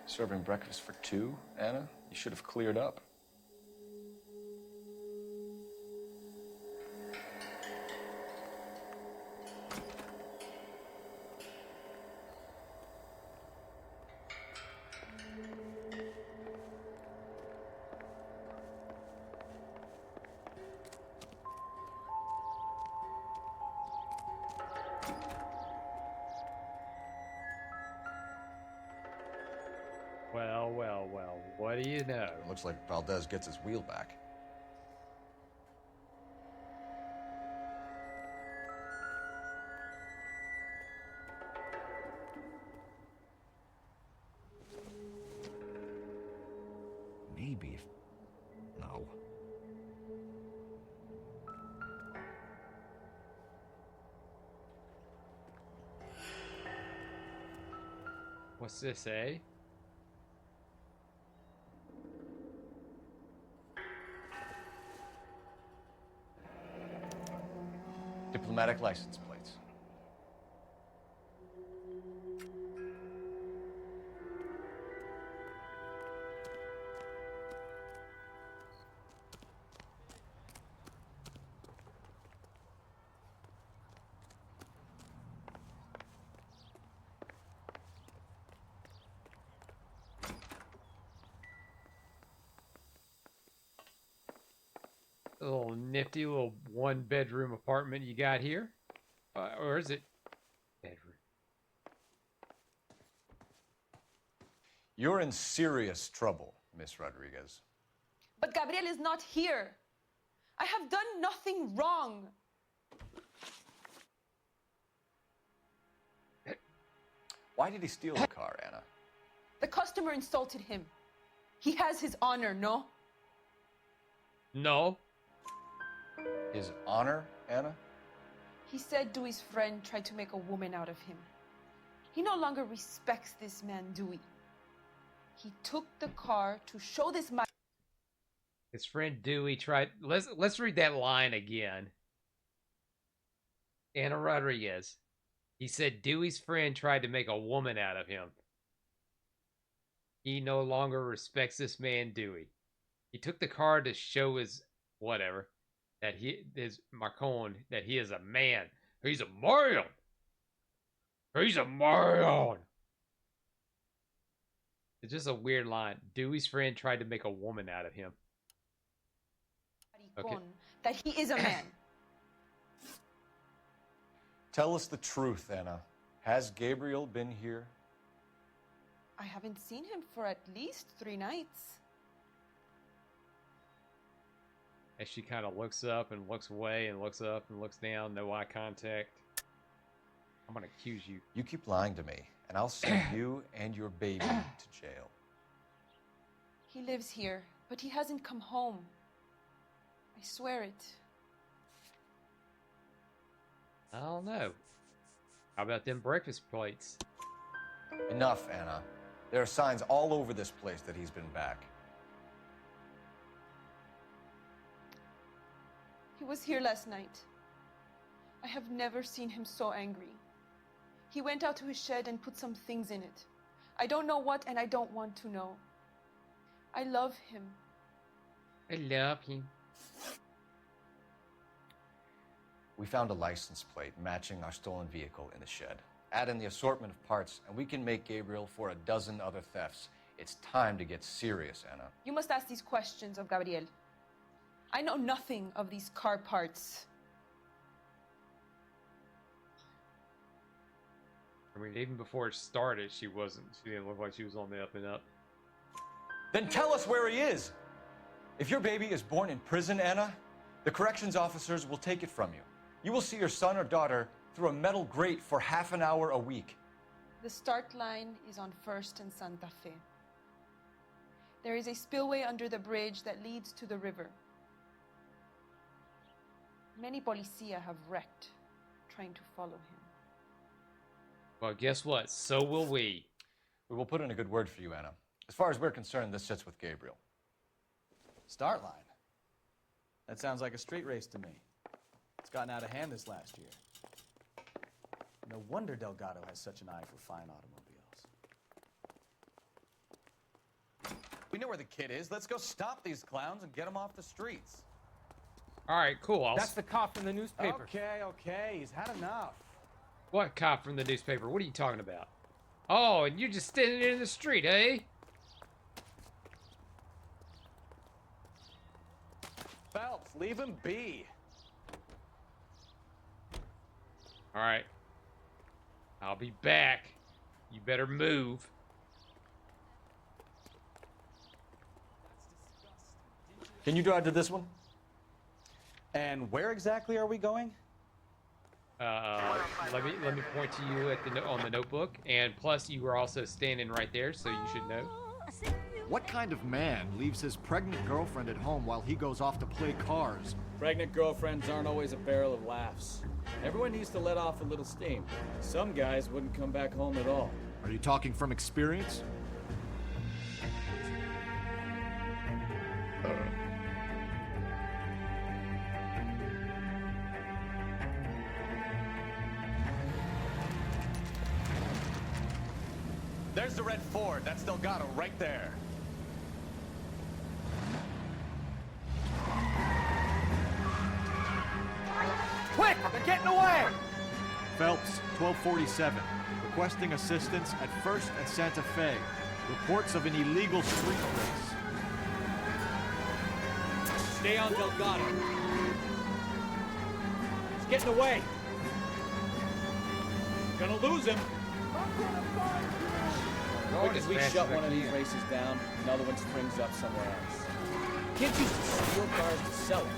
Speaker 4: Serving breakfast for two, Anna? You should have cleared up.
Speaker 1: Well, well, well, what do you know?
Speaker 4: It looks like Valdez gets his wheel back.
Speaker 12: Maybe if... No.
Speaker 1: What's this, eh?
Speaker 4: Diplomatic license plates.
Speaker 1: A little nifty little one-bedroom apartment you got here. Or is it bedroom?
Speaker 4: You're in serious trouble, Miss Rodriguez.
Speaker 16: But Gabriel is not here. I have done nothing wrong.
Speaker 4: Why did he steal the car, Anna?
Speaker 16: The customer insulted him. He has his honor, no?
Speaker 1: No.
Speaker 4: His honor, Anna?
Speaker 16: He said Dewey's friend tried to make a woman out of him. He no longer respects this man, Dewey. He took the car to show this man.
Speaker 1: His friend Dewey tried. Let's read that line again. Anna Rodriguez. He said Dewey's friend tried to make a woman out of him. He no longer respects this man, Dewey. He took the car to show his whatever, that his Marcon, that he is a man. He's a man. He's a man. It's just a weird line. Dewey's friend tried to make a woman out of him. Okay.
Speaker 16: That he is a man.
Speaker 4: Tell us the truth, Anna. Has Gabriel been here?
Speaker 16: I haven't seen him for at least 3 nights.
Speaker 1: As she kind of looks up and looks away and looks up and looks down, no eye contact. I'm going to accuse you.
Speaker 4: You keep lying to me, and I'll send you and your baby to jail.
Speaker 16: He lives here, but he hasn't come home. I swear it.
Speaker 1: I don't know. How about them breakfast plates?
Speaker 4: Enough, Anna. There are signs all over this place that he's been back.
Speaker 16: He was here last night. I have never seen him so angry. He went out to his shed and put some things in it. I don't know what, and I don't want to know. I love him.
Speaker 1: I love him.
Speaker 4: We found a license plate matching our stolen vehicle in the shed. Add in the assortment of parts, and we can make Gabriel for a dozen other thefts. It's time to get serious, Anna.
Speaker 16: You must ask these questions of Gabriel. I know nothing of these car parts.
Speaker 1: I mean, even before it started, she didn't look like she was on the up and up.
Speaker 4: Then tell us where he is. If your baby is born in prison, Anna, the corrections officers will take it from you. You will see your son or daughter through a metal grate for half an hour a week.
Speaker 16: The start line is on 1st and Santa Fe. There is a spillway under the bridge that leads to the river. Many policia have wrecked trying to follow him.
Speaker 1: Well, guess what? So will we.
Speaker 4: We will put in a good word for you, Anna. As far as we're concerned, this sits with Gabriel.
Speaker 5: Start line. That sounds like a street race to me. It's gotten out of hand this last year. No wonder Delgado has such an eye for fine automobiles. We know where the kid is. Let's go stop these clowns and get them off the streets.
Speaker 1: All right, cool.
Speaker 17: That's the cop from the newspaper.
Speaker 5: Okay. He's had enough.
Speaker 1: What cop from the newspaper? What are you talking about? Oh, and you're just standing in the street, eh?
Speaker 5: Phelps, leave him be.
Speaker 1: All right. I'll be back. You better move.
Speaker 4: Can you drive to this one?
Speaker 5: And where exactly are we going?
Speaker 1: Let me point to you at on the notebook, and plus you were also standing right there, so you should know.
Speaker 18: What kind of man leaves his pregnant girlfriend at home while he goes off to play cars?
Speaker 5: Pregnant girlfriends aren't always a barrel of laughs. Everyone needs to let off a little steam. Some guys wouldn't come back home at all.
Speaker 18: Are you talking from experience?
Speaker 5: There's the red Ford. That's Delgado right there.
Speaker 17: Quick! They're getting away!
Speaker 18: Phelps, 1247. Requesting assistance at 1st and Santa Fe. Reports of an illegal street race.
Speaker 5: Stay on Delgado. He's getting away. Gonna lose him. Quick as we shut one of these races down, another one springs up somewhere else. Kids used to steal cars to sell them.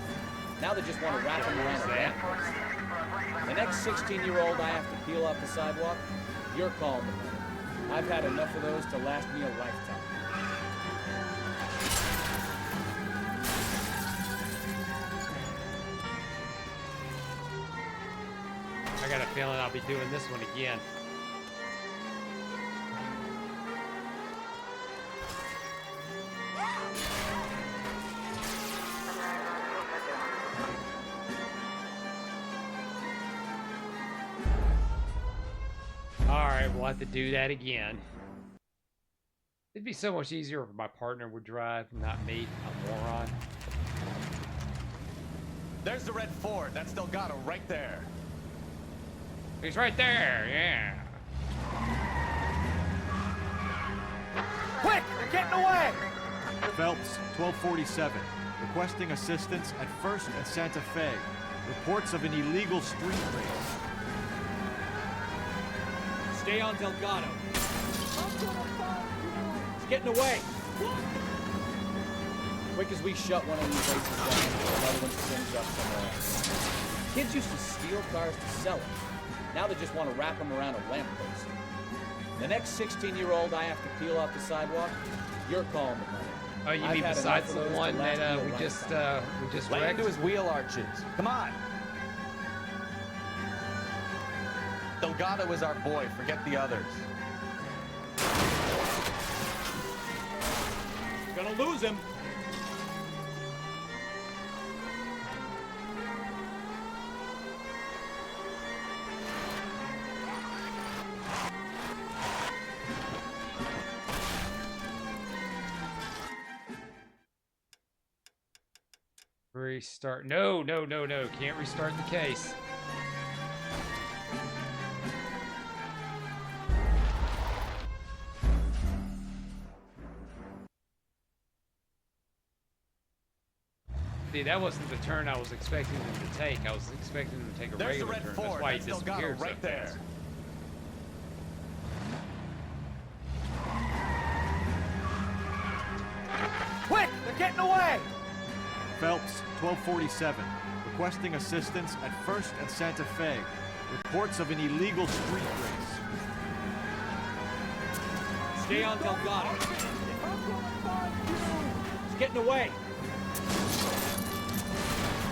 Speaker 5: Now they just want to wrap them around a lamppost. The next 16-year-old I have to peel off the sidewalk, you're calling the money. I've had enough of those to last me a lifetime.
Speaker 1: I got a feeling I'll be doing this one again. Alright, we'll have to do that again. It'd be so much easier if my partner would drive, not me, a moron.
Speaker 5: There's the red Ford. That's Delgado right there.
Speaker 1: He's right there, yeah.
Speaker 17: Quick! They're getting away!
Speaker 18: Phelps, 1247. Requesting assistance at 1st and Santa Fe. Reports of an illegal street race.
Speaker 5: Stay on Delgado. He's getting away. Quick as we shut one of these races down, another one springs up somewhere else. Kids used to steal cars to sell them. Now they just want to wrap them around a lamppost. The next 16-year-old I have to peel off the sidewalk, you're calling the money.
Speaker 1: Oh, you mean besides the one that we just
Speaker 5: Let
Speaker 1: wrecked?
Speaker 5: him do his wheel arches. Come on. Delgado is our boy. Forget the others. Gonna lose him.
Speaker 1: Restart. No, no, no, no. Can't restart the case. See, that wasn't the turn I was expecting them to take. I was expecting them to take a
Speaker 4: There's the
Speaker 1: regular
Speaker 4: red
Speaker 1: turn.
Speaker 4: Ford.
Speaker 1: That's why he
Speaker 4: That's Delgado
Speaker 1: disappeared so
Speaker 4: right there.
Speaker 1: fast.
Speaker 17: Quick! They're getting away!
Speaker 18: Phelps, 1247, requesting assistance at 1st and Santa Fe. Reports of an illegal street race.
Speaker 5: Stay on Delgado. He's getting away.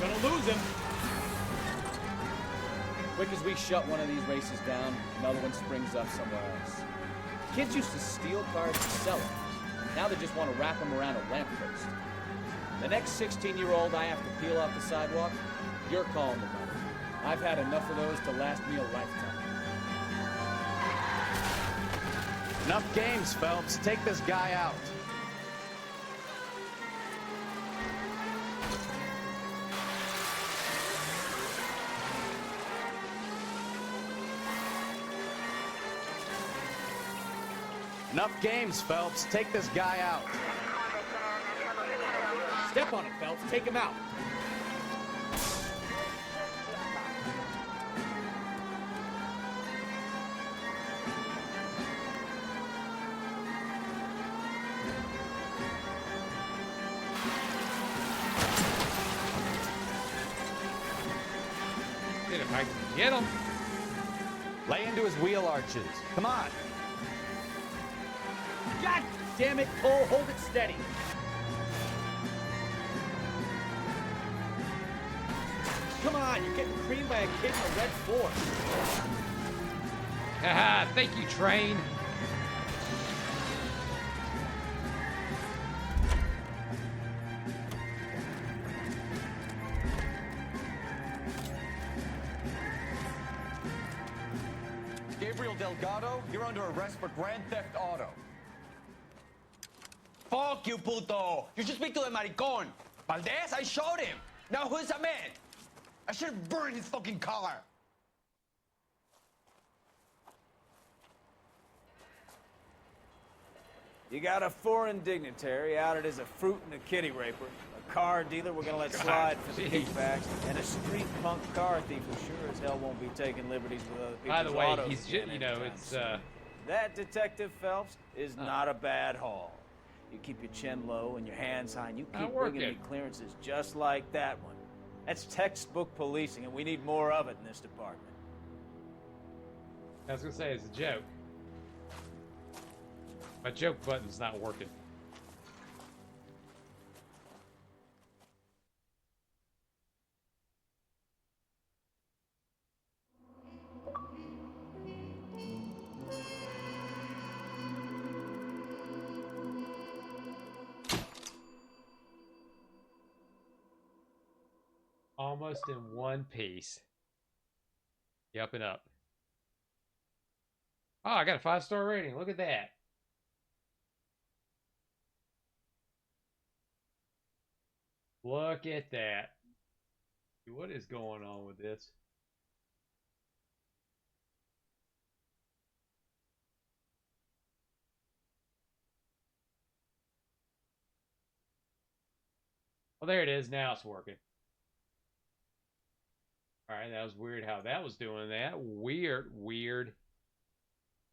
Speaker 5: Gonna lose him. Quick as we shut one of these races down, another one springs up somewhere else. Kids used to steal cars and sell them. Now they just want to wrap them around a lamppost. The next 16-year-old I have to peel off the sidewalk, you're calling the mother. I've had enough of those to last me a lifetime.
Speaker 19: Enough games, Phelps. Take this guy out. Enough games, Phelps. Take this guy out.
Speaker 5: Step on him, Phelps. Take him out.
Speaker 1: Get him, Mike. Get him.
Speaker 19: Lay into his wheel arches. Come on.
Speaker 5: God damn it, Cole. Hold it steady. Come on, you're getting creamed by a kid in a red Ford.
Speaker 1: Haha, thank you, train.
Speaker 4: Gabriel Delgado, you're under arrest for grand theft auto.
Speaker 20: Fuck you, puto! You should speak to the maricon. Valdez, I showed him. Now who's the man? I should have burned his fucking car.
Speaker 3: You got a foreign dignitary outed as a fruit and a kitty raper, a car dealer we're gonna let slide for the kickbacks, and a street punk car thief who sure as hell won't be taking liberties with other people's
Speaker 1: By the way,
Speaker 3: autos
Speaker 1: he's
Speaker 3: again
Speaker 1: just, you know,
Speaker 3: anytime
Speaker 1: it's
Speaker 3: soon. That Detective Phelps is not a bad haul. You keep your chin low and your hands high, and you keep bringing me clearances just like that one. That's textbook policing, and we need more of it in this department.
Speaker 1: I was gonna say it's a joke. My joke button's not working. Almost in one piece. Up and up. Oh, I got a 5-star rating. Look at that. Look at that. What is going on with this? Well, there it is. Now it's working. All right, that was weird how that was doing that. Weird, weird,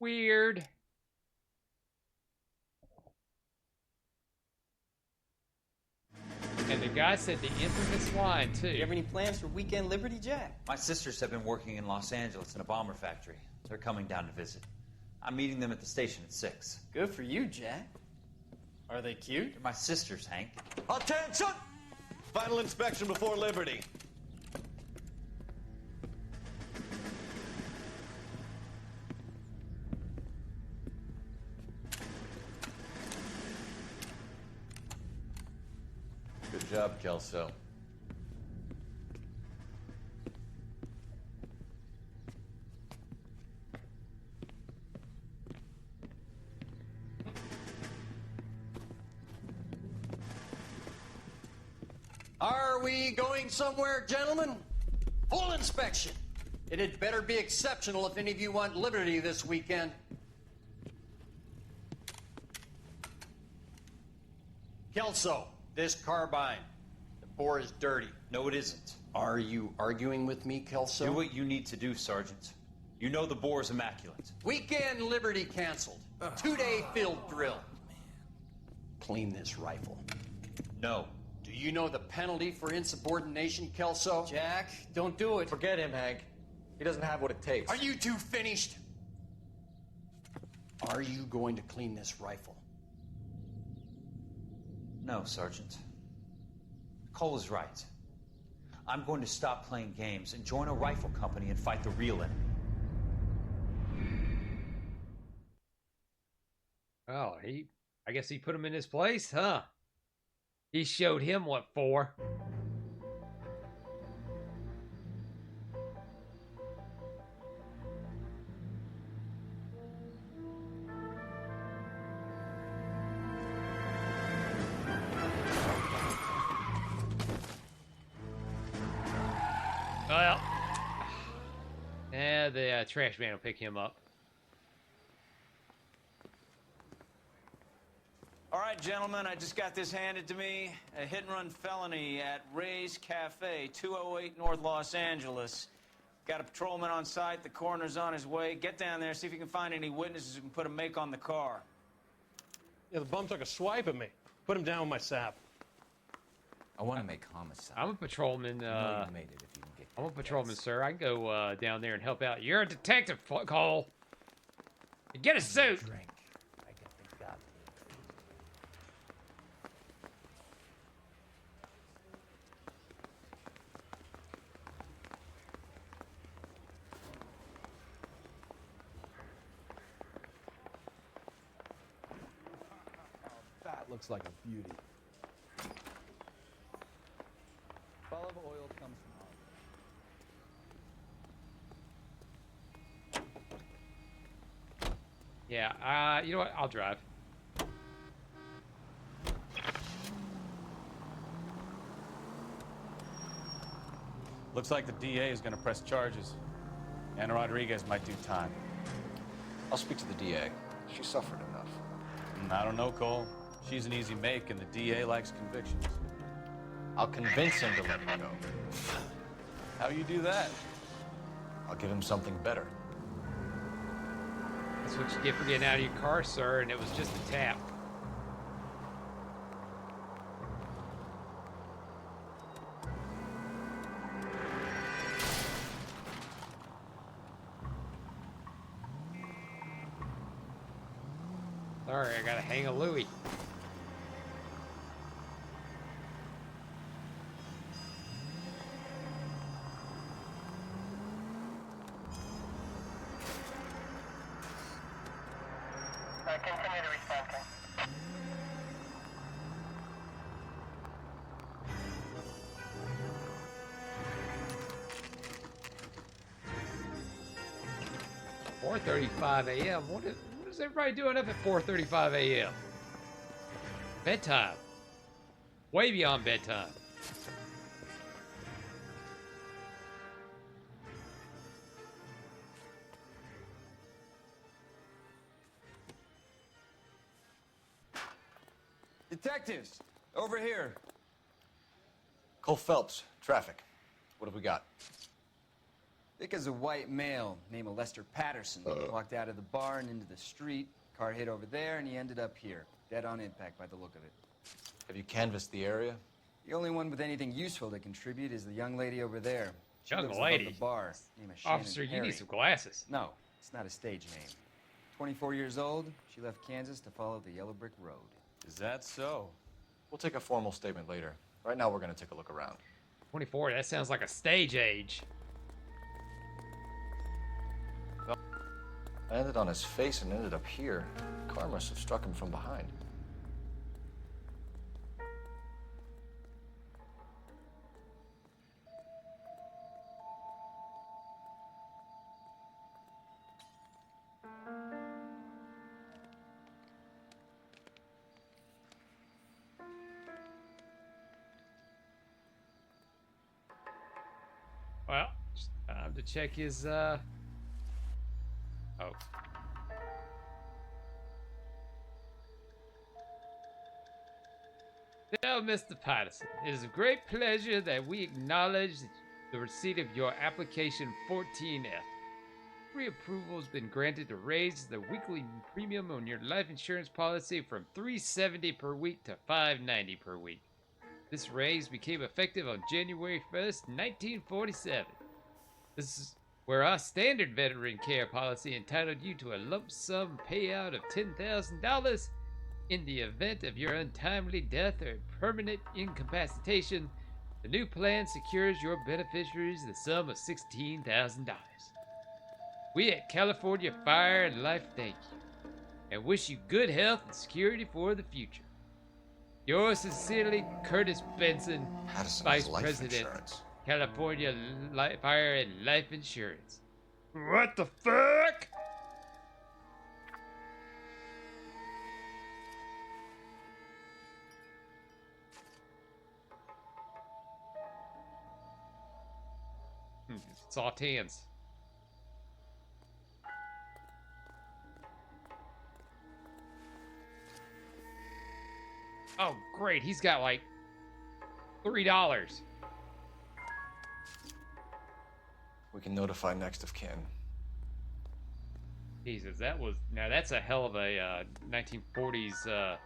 Speaker 1: weird. And the guy said the infamous line, too.
Speaker 21: You have any plans for Weekend Liberty, Jack?
Speaker 22: My sisters have been working in Los Angeles in a bomber factory. They're coming down to visit. I'm meeting them at the station at 6.
Speaker 21: Good for you, Jack. Are they cute?
Speaker 22: They're my sisters, Hank.
Speaker 4: Attention! Final inspection before liberty. Good job, Kelso.
Speaker 2: Are we going somewhere, gentlemen? Full inspection. It had better be exceptional if any of you want liberty this weekend. Kelso, this carbine. The bore is dirty.
Speaker 22: No, it isn't.
Speaker 2: Are you arguing with me, Kelso?
Speaker 22: Do what you need to do, Sergeant. You know the bore is immaculate.
Speaker 2: Weekend liberty canceled. 2-day field drill. Clean this rifle.
Speaker 22: No.
Speaker 2: Do you know the penalty for insubordination, Kelso?
Speaker 21: Jack, don't do it.
Speaker 4: Forget him, Hank. He doesn't have what it takes.
Speaker 2: Are you two finished? Are you going to clean this rifle?
Speaker 22: No, Sergeant. Cole is right. I'm going to stop playing games and join a rifle company and fight the real enemy.
Speaker 1: Oh, I guess he put him in his place, huh? He showed him what for. Well, the trash man will pick him up.
Speaker 3: All right, gentlemen, I just got this handed to me. A hit-and-run felony at Ray's Cafe, 208 North Los Angeles. Got a patrolman on site. The coroner's on his way. Get down there, see if you can find any witnesses who can put a make on the car.
Speaker 13: Yeah, the bum took a swipe at me. Put him down with my sap.
Speaker 7: I want to make homicide.
Speaker 1: I'm a patrolman.
Speaker 7: know you made it if you can get
Speaker 1: I'm a patrolman, sir. I can go down there and help out. You're a detective, Cole. Get a suit.
Speaker 7: Drink. I get the goddamn.
Speaker 5: That looks like a beauty. Olive oil comes from olive.
Speaker 1: Yeah, you know what? I'll drive.
Speaker 4: Looks like the DA is going to press charges. Anna Rodriguez might do time.
Speaker 23: I'll speak to the DA. She suffered enough.
Speaker 4: I don't know, Cole. She's an easy make, and the DA likes convictions.
Speaker 23: I'll convince him to let me go.
Speaker 4: How you do that?
Speaker 23: I'll give him something better.
Speaker 1: That's what you get for getting out of your car, sir, and it was just a tap. Sorry, I gotta hang a Louie.
Speaker 9: Continue to respond.
Speaker 1: 4:35 a.m. What is everybody doing up at 4:35 a.m.? Bedtime. Way beyond bedtime.
Speaker 3: Detectives, over here.
Speaker 23: Cole Phelps, traffic. What have we got?
Speaker 20: Dick is a white male named Lester Patterson. Walked out of the bar and into the street. Car hit over there, and he ended up here. Dead on impact by the look of it.
Speaker 23: Have you canvassed the area?
Speaker 20: The only one with anything useful to contribute is the young lady over there. She
Speaker 1: Young
Speaker 20: lives
Speaker 1: lady?
Speaker 20: above the bar. Name is Shannon
Speaker 1: Officer, you
Speaker 20: Perry.
Speaker 1: need some glasses.
Speaker 20: No, it's not a stage name. 24 years old, she left Kansas to follow the Yellow Brick Road.
Speaker 4: Is that so?
Speaker 23: We'll take a formal statement later. Right now, we're going to take a look around.
Speaker 1: 24, that sounds like a stage age.
Speaker 23: Landed on his face and ended up here. Car must have struck him from behind.
Speaker 1: to check his, Oh. Now, Mr. Patterson, it is a great pleasure that we acknowledge the receipt of your application 14F. Pre-approval has been granted to raise the weekly premium on your life insurance policy from $370 per week to $590 per week. This raise became effective on January 1st, 1947. This is where our standard veteran care policy entitled you to a lump sum payout of $10,000 in the event of your untimely death or permanent incapacitation. The new plan secures your beneficiaries the sum of $16,000. We at California Fire and Life thank you and wish you good health and security for the future. Yours sincerely, Curtis Benson,
Speaker 23: Patterson
Speaker 1: Vice
Speaker 23: has life
Speaker 1: President,
Speaker 23: insurance.
Speaker 1: California Fire and Life Insurance. What the fuck? Soft hands. Oh, great. He's got like $3.
Speaker 23: We can notify next of kin.
Speaker 1: Jesus, now that's a hell of a 1940s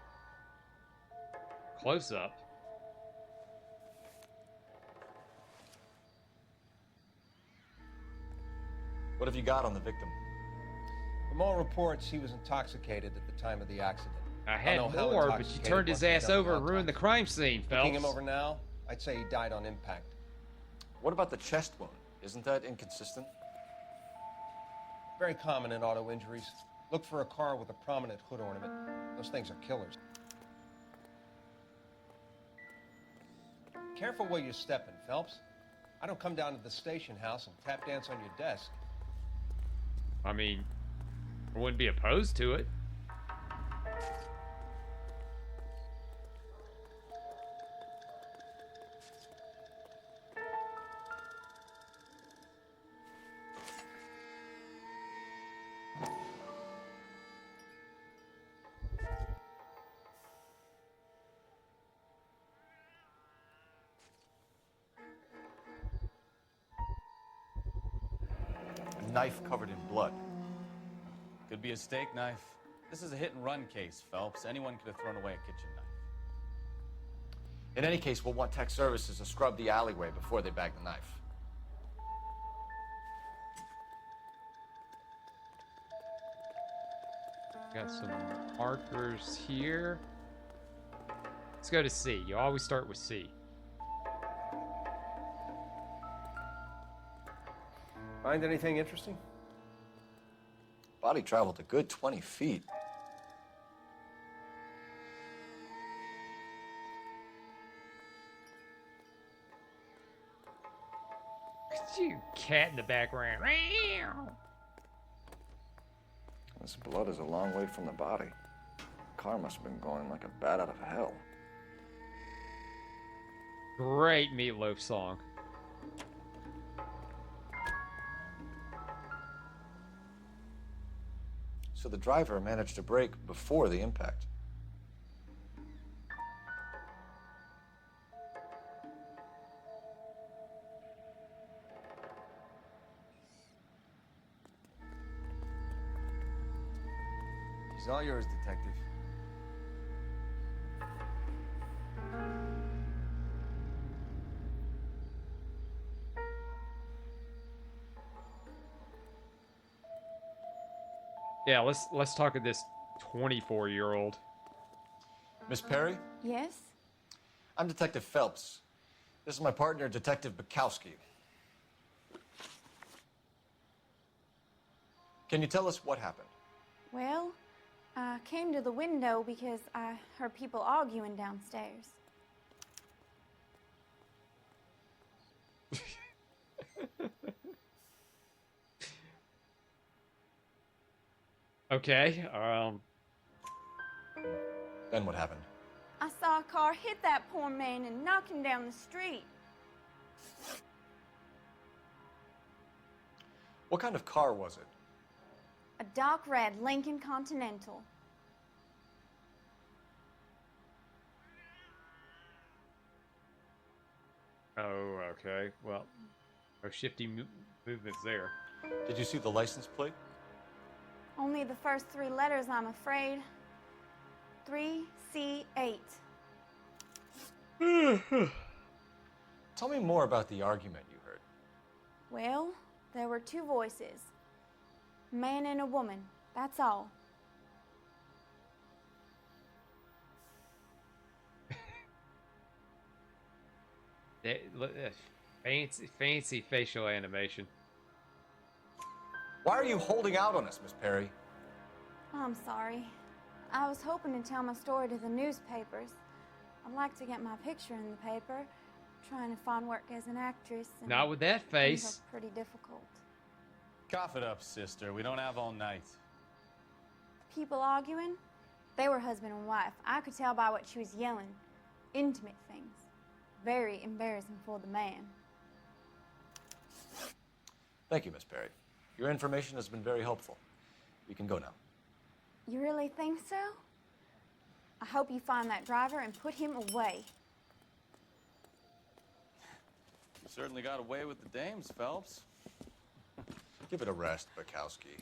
Speaker 1: close-up.
Speaker 23: What have you got on the victim?
Speaker 6: From all reports, he was intoxicated at the time of the accident.
Speaker 1: I had
Speaker 6: don't know how
Speaker 1: more, but you
Speaker 6: intoxicated
Speaker 1: turned his
Speaker 6: once we
Speaker 1: ass
Speaker 6: got him
Speaker 1: over and
Speaker 6: out
Speaker 1: ruined the crime scene,
Speaker 6: Looking him
Speaker 1: Phelps.
Speaker 6: over now, I'd say he died on impact.
Speaker 23: What about the chest wound? Isn't that inconsistent?
Speaker 6: Very common in auto injuries. Look for a car with a prominent hood ornament. Those things are killers. Careful where you're stepping, Phelps. I don't come down to the station house and tap dance on your desk.
Speaker 1: I mean, I wouldn't be opposed to it.
Speaker 23: A knife covered in blood.
Speaker 4: Could be a steak knife. This is a hit-and-run case, Phelps. Anyone could have thrown away a kitchen knife.
Speaker 23: In any case, we'll want tech services to scrub the alleyway before they bag the knife.
Speaker 1: Got some markers here. Let's go to C. You always start with C.
Speaker 6: Find anything interesting?
Speaker 23: Body traveled a good 20 feet.
Speaker 1: You cat in the background.
Speaker 23: This blood is a long way from the body. The car must have been going like a bat out of hell.
Speaker 1: Great Meatloaf song.
Speaker 23: So the driver managed to brake before the impact.
Speaker 6: He's all yours, Detective.
Speaker 1: Yeah, let's talk to this 24-year-old.
Speaker 23: Miss Perry?
Speaker 8: Yes?
Speaker 23: I'm Detective Phelps. This is my partner, Detective Bukowski. Can you tell us what happened?
Speaker 8: Well, I came to the window because I heard people arguing downstairs.
Speaker 1: Okay,
Speaker 23: Then what happened?
Speaker 8: I saw a car hit that poor man and knock him down the street.
Speaker 4: What kind of car was it?
Speaker 8: A dark red Lincoln Continental.
Speaker 1: Oh, okay. Well, no shifty movements there.
Speaker 4: Did you see the license plate?
Speaker 8: Only the first 3 letters, I'm afraid. 3C8.
Speaker 4: Tell me more about the argument you heard.
Speaker 8: Well, there were 2 voices. A man and a woman, that's all.
Speaker 1: Fancy facial animation.
Speaker 4: Why are you holding out on us, Miss Perry?
Speaker 8: I'm sorry. I was hoping to tell my story to the newspapers. I'd like to get my picture in the paper. Trying to find work as an actress. And
Speaker 1: not with that face.
Speaker 8: things are pretty difficult.
Speaker 3: Cough it up, sister. We don't have all night.
Speaker 8: People arguing? They were husband and wife. I could tell by what she was yelling. Intimate things. Very embarrassing for the man.
Speaker 4: Thank you, Miss Perry. Your information has been very helpful. You can go now.
Speaker 8: You really think so? I hope you find that driver and put him away.
Speaker 3: You certainly got away with the dames, Phelps.
Speaker 4: Give it a rest, Bukowski.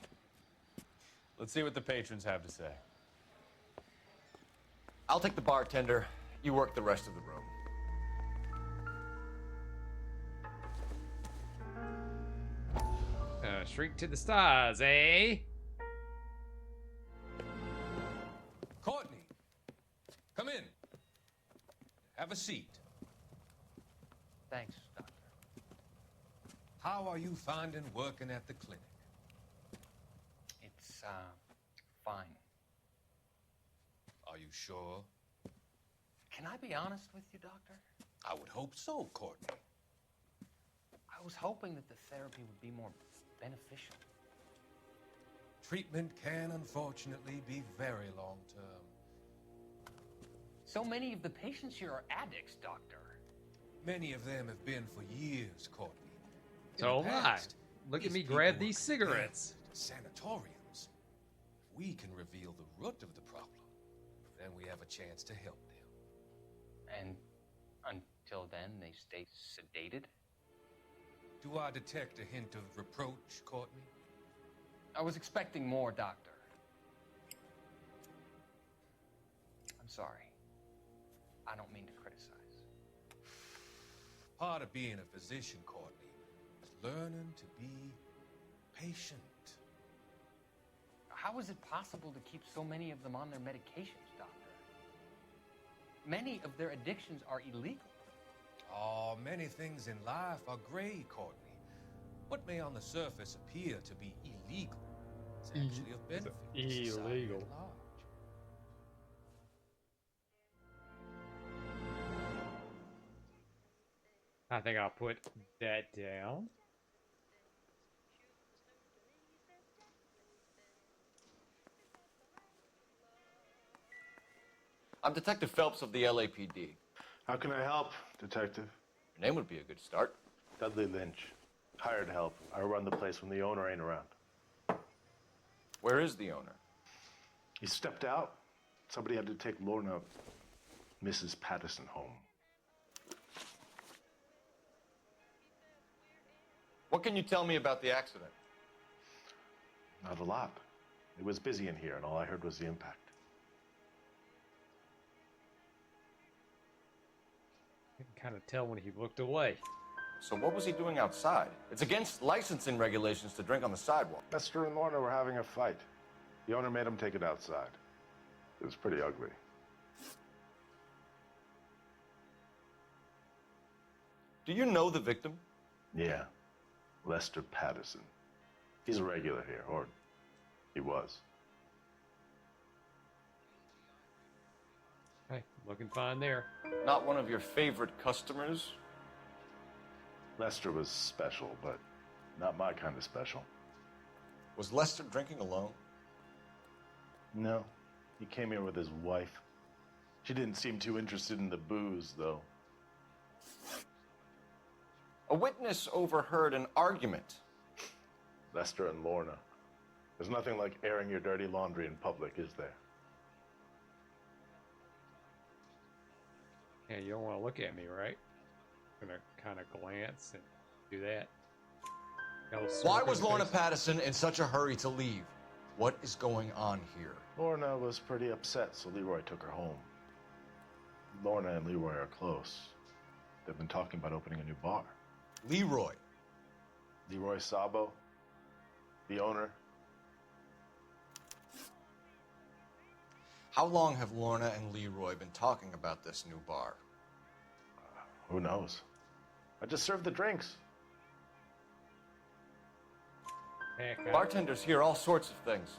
Speaker 3: Let's see what the patrons have to say.
Speaker 4: I'll take the bartender. You work the rest of the room.
Speaker 1: Shrink to the stars, eh?
Speaker 6: Courtney, come in. Have a seat.
Speaker 22: Thanks, Doctor.
Speaker 6: How are you finding working at the clinic?
Speaker 22: It's, fine.
Speaker 6: Are you sure?
Speaker 22: Can I be honest with you, Doctor?
Speaker 6: I would hope so, Courtney.
Speaker 22: I was hoping that the therapy would be more beneficial.
Speaker 6: Treatment can unfortunately be very long-term.
Speaker 22: So many of the patients here are addicts, Doctor.
Speaker 6: Many of them have been for years, Courtney. In
Speaker 1: So
Speaker 6: the
Speaker 1: am I.
Speaker 6: past,
Speaker 1: Look at me
Speaker 6: people
Speaker 1: grab
Speaker 6: were
Speaker 1: these cigarettes.
Speaker 6: condemned to sanatoriums. If we can reveal the root of the problem, then we have a chance to help them.
Speaker 22: And until then, they stay sedated?
Speaker 6: Do I detect a hint of reproach, Courtney?
Speaker 22: I was expecting more, Doctor. I'm sorry. I don't mean to criticize.
Speaker 6: Part of being a physician, Courtney, is learning to be patient.
Speaker 22: How is it possible to keep so many of them on their medications, Doctor? Many of their addictions are illegal.
Speaker 6: Oh, many things in life are gray, Courtney. What may on the surface appear to be illegal is actually of benefit to society
Speaker 1: Illegal.
Speaker 6: at large.
Speaker 1: I think I'll put that down.
Speaker 4: I'm Detective Phelps of the LAPD.
Speaker 10: How can I help, Detective?
Speaker 4: Your name would be a good start.
Speaker 10: Dudley Lynch. Hired help. I run the place when the owner ain't around.
Speaker 4: Where is the owner?
Speaker 10: He stepped out. Somebody had to take Lorna, Mrs. Patterson, home.
Speaker 4: What can you tell me about the accident?
Speaker 10: Not a lot. It was busy in here, and all I heard was the impact.
Speaker 1: You can kind of tell when he looked away.
Speaker 4: So what was he doing outside? It's against licensing regulations to drink on the sidewalk.
Speaker 10: Lester and Lorna were having a fight. The owner made him take it outside. It was pretty ugly.
Speaker 4: Do you know the victim?
Speaker 10: Yeah. Lester Patterson. He's a regular here, or he was.
Speaker 1: Hey, looking fine there.
Speaker 4: Not one of your favorite customers?
Speaker 10: Lester was special, but not my kind of special.
Speaker 4: Was Lester drinking alone?
Speaker 10: No. He came here with his wife. She didn't seem too interested in the booze, though.
Speaker 4: A witness overheard an argument.
Speaker 10: Lester and Lorna. There's nothing like airing your dirty laundry in public, is there?
Speaker 1: Yeah, you don't want to look at me, right? I'm gonna kind of glance and do that.
Speaker 4: Why was Lorna Patterson in such a hurry to leave? What is going on here?
Speaker 10: Lorna was pretty upset, so Leroy took her home. Lorna and Leroy are close. They've been talking about opening a new bar.
Speaker 4: Leroy?
Speaker 10: Leroy Sabo, the owner.
Speaker 4: How long have Lorna and Leroy been talking about this new bar?
Speaker 10: Who knows? I just served the drinks.
Speaker 4: Bartenders hear all sorts of things.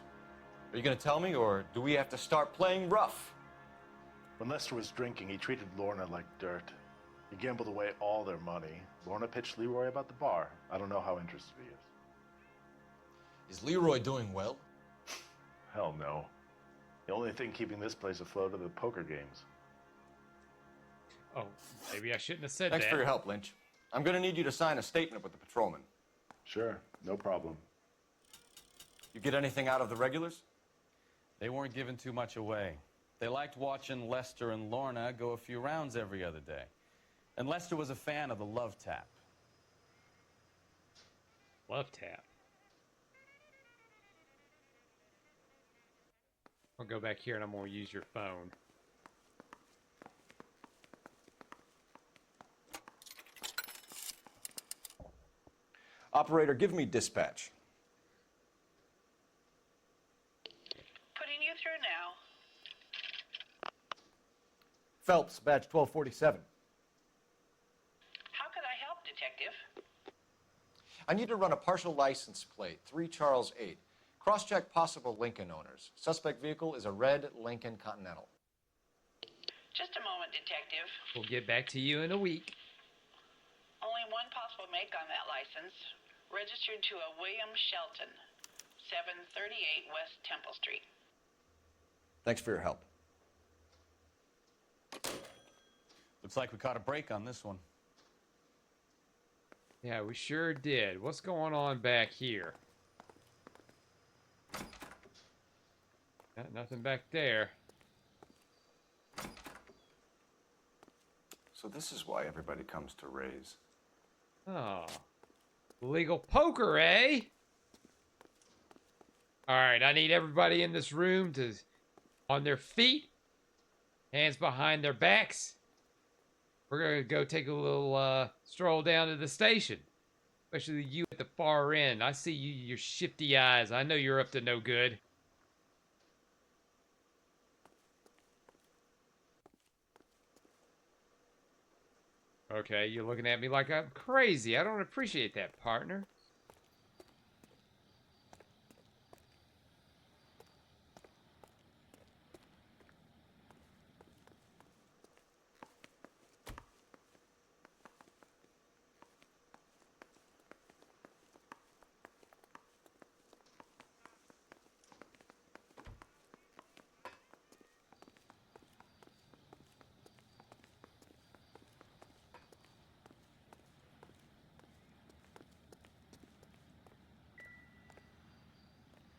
Speaker 4: Are you going to tell me, or do we have to start playing rough?
Speaker 10: When Lester was drinking, he treated Lorna like dirt. He gambled away all their money. Lorna pitched Leroy about the bar. I don't know how interested he is.
Speaker 4: Is Leroy doing well?
Speaker 10: Hell no. The only thing keeping this place afloat are the poker games.
Speaker 1: Oh, maybe I shouldn't have said
Speaker 4: Thanks
Speaker 1: that.
Speaker 4: for your help, Lynch. I'm going to need you to sign a statement with the patrolman.
Speaker 10: Sure, no problem.
Speaker 4: You get anything out of the regulars?
Speaker 3: They weren't giving too much away. They liked watching Lester and Lorna go a few rounds every other day. And Lester was a fan of the Love Tap.
Speaker 1: Love Tap. I'll go back here and I'm going to use your phone.
Speaker 4: Operator, give me dispatch.
Speaker 9: Putting you through now.
Speaker 18: Phelps, badge 1247.
Speaker 9: How could I help, Detective?
Speaker 4: I need to run a partial license plate, 3 Charles 8. Cross-check possible Lincoln owners. Suspect vehicle is a red Lincoln Continental.
Speaker 9: Just a moment, Detective.
Speaker 1: We'll get back to you in a week.
Speaker 9: Only one possible make on that license. Registered to a William Shelton, 738 West Temple Street.
Speaker 4: Thanks for your help.
Speaker 3: Looks like we caught a break on this one.
Speaker 1: Yeah, we sure did. What's going on back here? Got nothing back there.
Speaker 23: So this is why everybody comes to Ray's.
Speaker 1: Oh. Legal poker, eh? Alright, I need everybody in this room to on their feet, hands behind their backs. We're gonna go take a little stroll down to the station. Especially you at the far end. I see you, your shifty eyes. I know you're up to no good. Okay, you're looking at me like I'm crazy. I don't appreciate that, partner.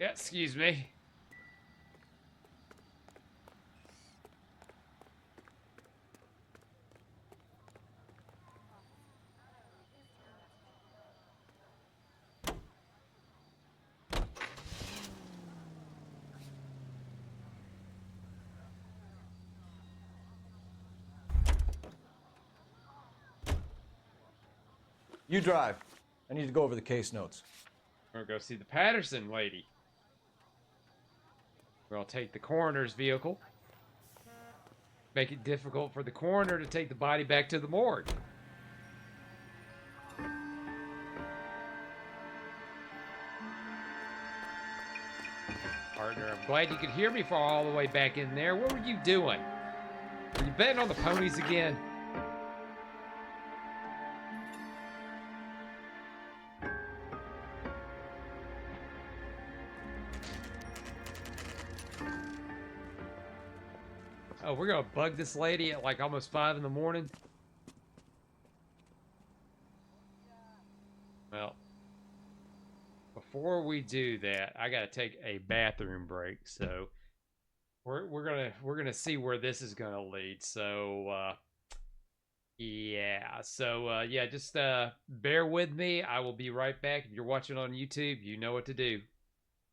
Speaker 1: Yeah, excuse me.
Speaker 4: You drive. I need to go over the case notes.
Speaker 1: We're gonna go see the Patterson lady. We're gonna take the coroner's vehicle. Make it difficult for the coroner to take the body back to the morgue. Partner, I'm glad you could hear me from all the way back in there. What were you doing? Were you betting on the ponies again? Oh, we're gonna bug this lady at like almost 5 in the morning? Well, before we do that, I gotta take a bathroom break. So we're gonna see where this is gonna lead. So yeah. So yeah, just bear with me. I will be right back. If you're watching on YouTube, you know what to do.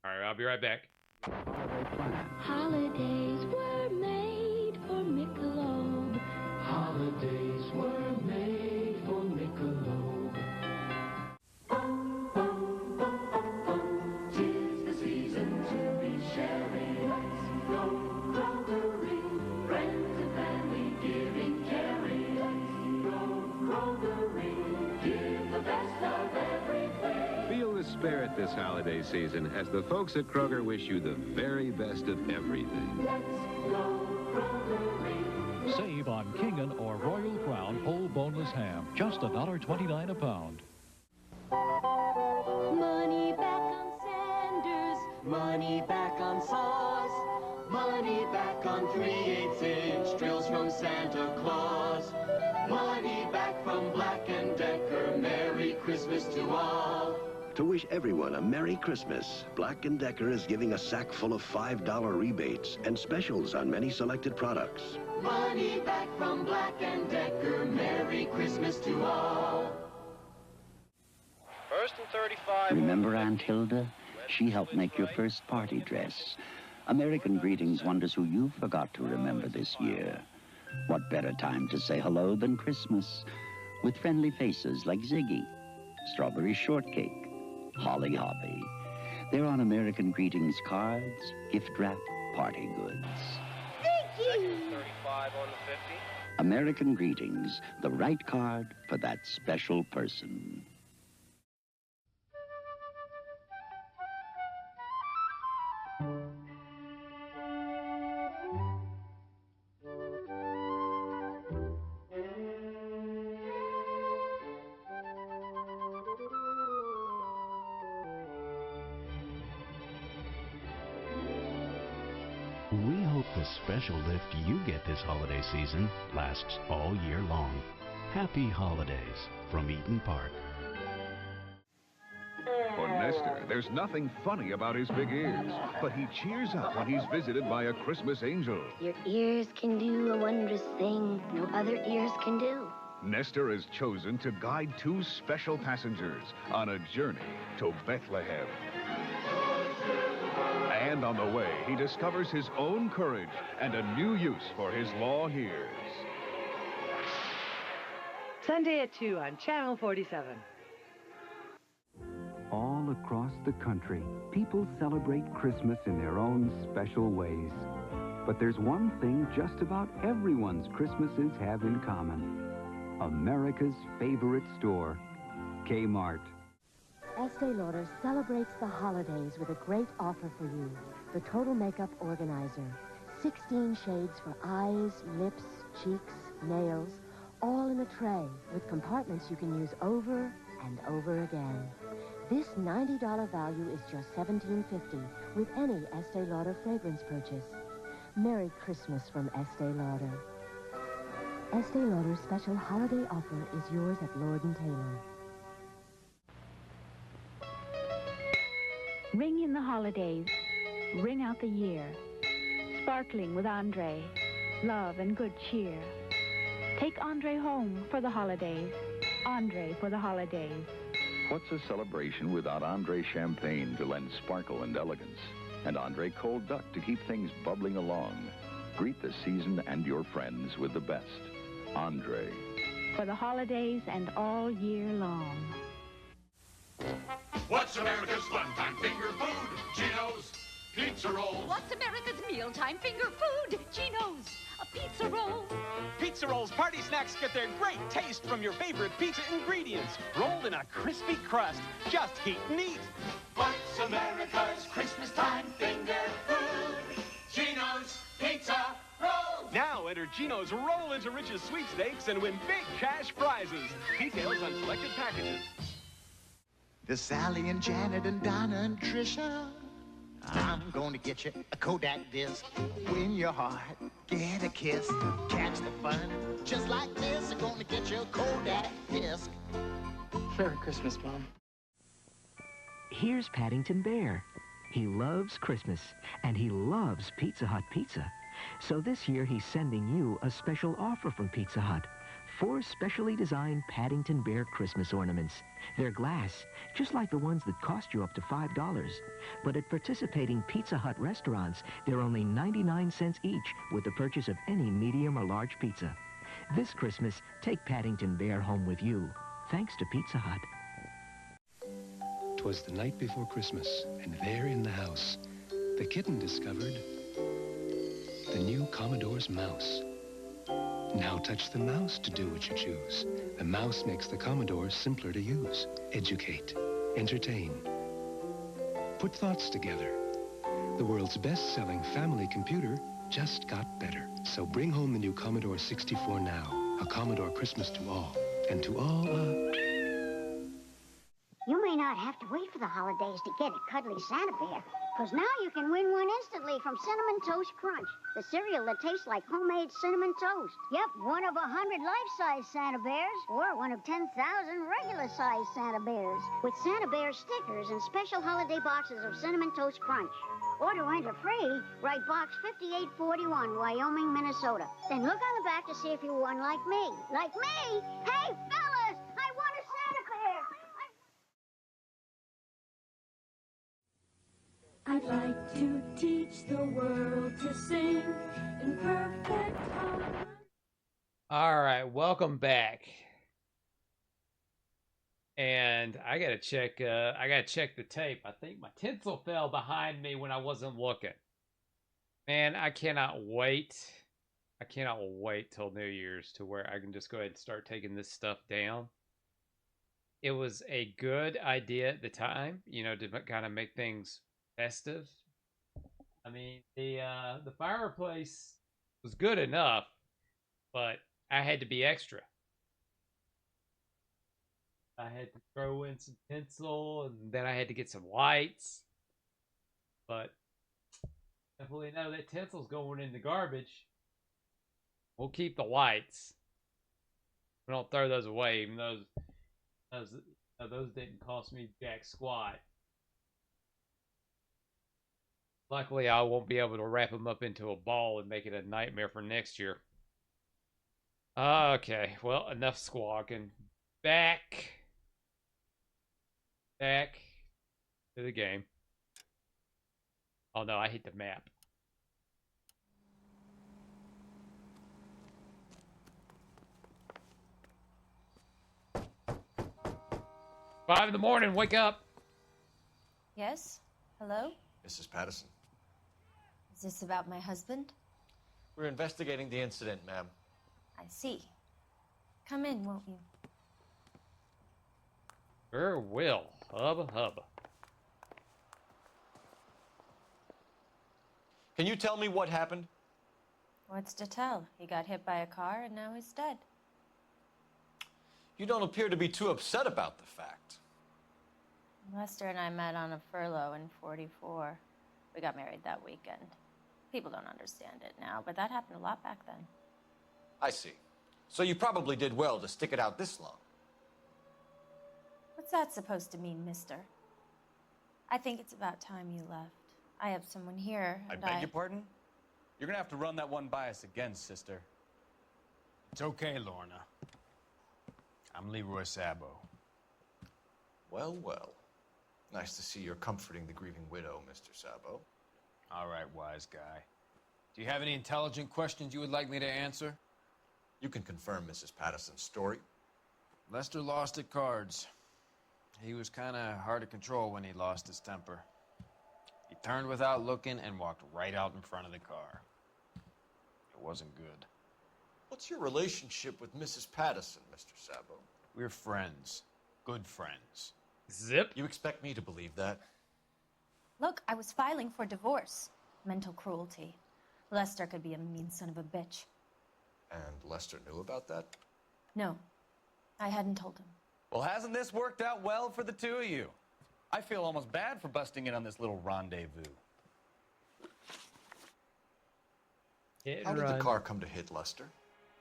Speaker 1: All right, I'll be right back.
Speaker 11: Holidays were made for Michelob. Holidays were made for Michelob. 'Tis the season to be sharing. Let's go Krogering. Friends and family giving, caring. Let's go Krogering. Give the best of everything.
Speaker 14: Feel the spirit this holiday season as the folks at Kroger wish you the very best of everything.
Speaker 11: Let's go Krogering.
Speaker 15: Save on King or Royal Crown whole boneless ham, just $1.29 a pound.
Speaker 11: Money back on Sanders. Money back on sauce. Money back on 3/8" drills from Santa Claus. Money back from Black & Decker. Merry Christmas to all.
Speaker 24: To wish everyone a Merry Christmas, Black & Decker is giving a sack full of $5 rebates and specials on many selected products.
Speaker 11: Money back from Black & Decker. Merry Christmas to all.
Speaker 25: First and 35.
Speaker 26: Remember Aunt Hilda? She helped make your first party dress. American Greetings wonders who you forgot to remember this year. What better time to say hello than Christmas? With friendly faces like Ziggy, Strawberry Shortcake, Holly Hoppy. They're on American Greetings cards, gift wrap, party goods.
Speaker 25: Second 35 on the 50.
Speaker 26: American Greetings, the right card for that special person.
Speaker 27: We hope the special lift you get this holiday season lasts all year long. Happy holidays from Eaton Park.
Speaker 14: For Nestor, there's nothing funny about his big ears, but he cheers up when he's visited by a Christmas angel.
Speaker 28: Your ears can do a wondrous thing no other ears can do.
Speaker 14: Nestor has chosen to guide two special passengers on a journey to Bethlehem. And on the way, he discovers his own courage and a new use for his long ears.
Speaker 29: Sunday at 2 on Channel 47.
Speaker 30: All across the country, people celebrate Christmas in their own special ways. But there's one thing just about everyone's Christmases have in common. America's favorite store, Kmart.
Speaker 31: Estee Lauder celebrates the holidays with a great offer for you. The Total Makeup Organizer. 16 shades for eyes, lips, cheeks, nails, all in a tray with compartments you can use over and over again. This $90 value is just $17.50 with any Estee Lauder fragrance purchase. Merry Christmas from Estee Lauder. Estee Lauder's special holiday offer is yours at Lord & Taylor.
Speaker 32: Ring in the holidays. Ring out the year. Sparkling with Andre. Love and good cheer. Take Andre home for the holidays. Andre for the holidays.
Speaker 33: What's a celebration without Andre Champagne to lend sparkle and elegance? And Andre Cold Duck to keep things bubbling along. Greet the season and your friends with the best. Andre.
Speaker 32: For the holidays and all year long.
Speaker 34: What's America's fun time finger food? Geno's Pizza Rolls.
Speaker 35: What's America's mealtime finger food? Geno's, a pizza roll.
Speaker 36: Pizza Rolls party snacks get their great taste from your favorite pizza ingredients, rolled in a crispy crust. Just heat and eat.
Speaker 34: What's America's Christmas time finger food? Geno's Pizza Rolls.
Speaker 36: Now enter Geno's Roll into Rich's sweepstakes and win big cash prizes. Details on selected packages.
Speaker 37: There's Sally and Janet and Donna and Trisha. I'm gonna get you a Kodak disc. Win your heart, get a kiss. Catch the fun just like this. I'm gonna get you a Kodak disc.
Speaker 21: Merry Christmas, Mom.
Speaker 2: Here's Paddington Bear. He loves Christmas, and he loves Pizza Hut pizza. So this year he's sending you a special offer from Pizza Hut. 4 specially designed Paddington Bear Christmas ornaments. They're glass, just like the ones that cost you up to $5. But at participating Pizza Hut restaurants, they're only 99 cents each with the purchase of any medium or large pizza. This Christmas, take Paddington Bear home with you, thanks to Pizza Hut.
Speaker 3: 'Twas the night before Christmas, and there in the house, the kitten discovered the new Commodore's mouse. Now touch the mouse to do what you choose. The mouse makes the Commodore simpler to use. Educate, entertain, put thoughts together. The world's best-selling family computer just got better. So bring home the new Commodore 64 now. A Commodore Christmas to all. And to all,
Speaker 5: You may not have to wait for the holidays to get a cuddly Santa Bear, because now you can win one instantly from Cinnamon Toast Crunch, the cereal that tastes like homemade cinnamon toast. Yep, one of 100 life-size Santa Bears, or one of 10,000 regular-sized Santa Bears, with Santa Bear stickers and special holiday boxes of Cinnamon Toast Crunch. Or to enter free, write Box 5841, Wyoming, Minnesota. Then look on the back to see if you won like me. Like me? Hey, fellas! I won a Santa Bear!
Speaker 11: I'd like to teach the world to sing in perfect harmony.
Speaker 1: All right, welcome back. And I gotta check the tape. I think my tinsel fell behind me when I wasn't looking. Man, I cannot wait. I cannot wait till New Year's to where I can just go ahead and start taking this stuff down. It was a good idea at the time, you know, to kind of make things festive. I mean, the fireplace was good enough, but I had to be extra. I had to throw in some tinsel, and then I had to get some lights. But definitely know that tinsel's going in the garbage. We'll keep the lights. We don't throw those away, even those didn't cost me jack squat. Luckily, I won't be able to wrap them up into a ball and make it a nightmare for next year. Okay, well, enough squawking. Back to the game. Oh no, I hit the map. Five in the morning, wake up.
Speaker 6: Yes? Hello?
Speaker 4: Mrs. Patterson.
Speaker 6: Is this about my husband?
Speaker 4: We're investigating the incident, ma'am.
Speaker 6: I see. Come in, won't you?
Speaker 1: Sure will. Hubba hubba.
Speaker 4: Can you tell me what happened?
Speaker 6: What's to tell? He got hit by a car and now he's dead.
Speaker 4: You don't appear to be too upset about the fact.
Speaker 6: Lester and I met on a furlough in '44. We got married that weekend. People don't understand it now, but that happened a lot back then.
Speaker 4: I see. So you probably did well to stick it out this long.
Speaker 6: What's that supposed to mean, mister? I think it's about time you left. I have someone here,
Speaker 7: I
Speaker 6: and
Speaker 7: beg your pardon? You're gonna have to run that one by us again, sister.
Speaker 8: It's okay, Lorna. I'm Leroy Sabo.
Speaker 4: Well, well. Nice to see you're comforting the grieving widow, Mr. Sabo.
Speaker 8: All right, wise guy. Do you have any intelligent questions you would like me to answer?
Speaker 4: You can confirm Mrs. Patterson's story.
Speaker 8: Lester lost at cards. He was kind of hard to control when he lost his temper. He turned without looking and walked right out in front of the car. It wasn't good.
Speaker 4: What's your relationship with Mrs. Patterson, Mr. Sabo?
Speaker 8: We're friends. Good friends.
Speaker 1: Zip.
Speaker 4: You expect me to believe that?
Speaker 6: Look, I was filing for divorce. Mental cruelty. Lester could be a mean son of a bitch.
Speaker 4: And Lester knew about that?
Speaker 6: No, I hadn't told him.
Speaker 7: Well, hasn't this worked out well for the two of you? I feel almost bad for busting in on this little rendezvous.
Speaker 4: How did the car come to hit Lester?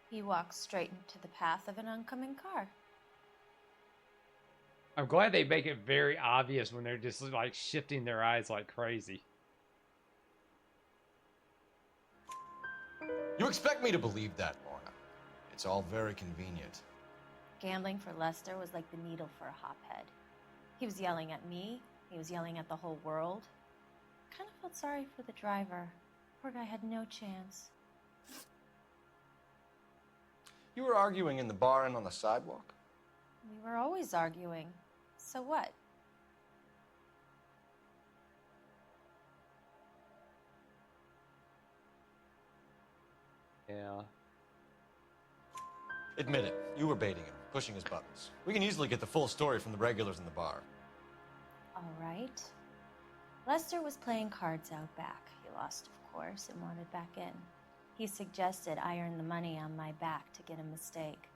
Speaker 6: He walked straight into the path of an oncoming car.
Speaker 1: I'm glad they make it very obvious when they're just like shifting their eyes like crazy.
Speaker 7: You expect me to believe that, Lorna? It's all very convenient.
Speaker 6: Gambling for Lester was like the needle for a hophead. He was yelling at me. He was yelling at the whole world. I kind of felt sorry for the driver. Poor guy had no chance.
Speaker 7: You were arguing in the bar and on the sidewalk?
Speaker 6: We were always arguing. So what?
Speaker 1: Yeah.
Speaker 7: Admit it. You were baiting him, pushing his buttons. We can easily get the full story from the regulars in the bar.
Speaker 6: All right. Lester was playing cards out back. He lost, of course, and wanted back in. He suggested I earn the money on my back to get a mistake.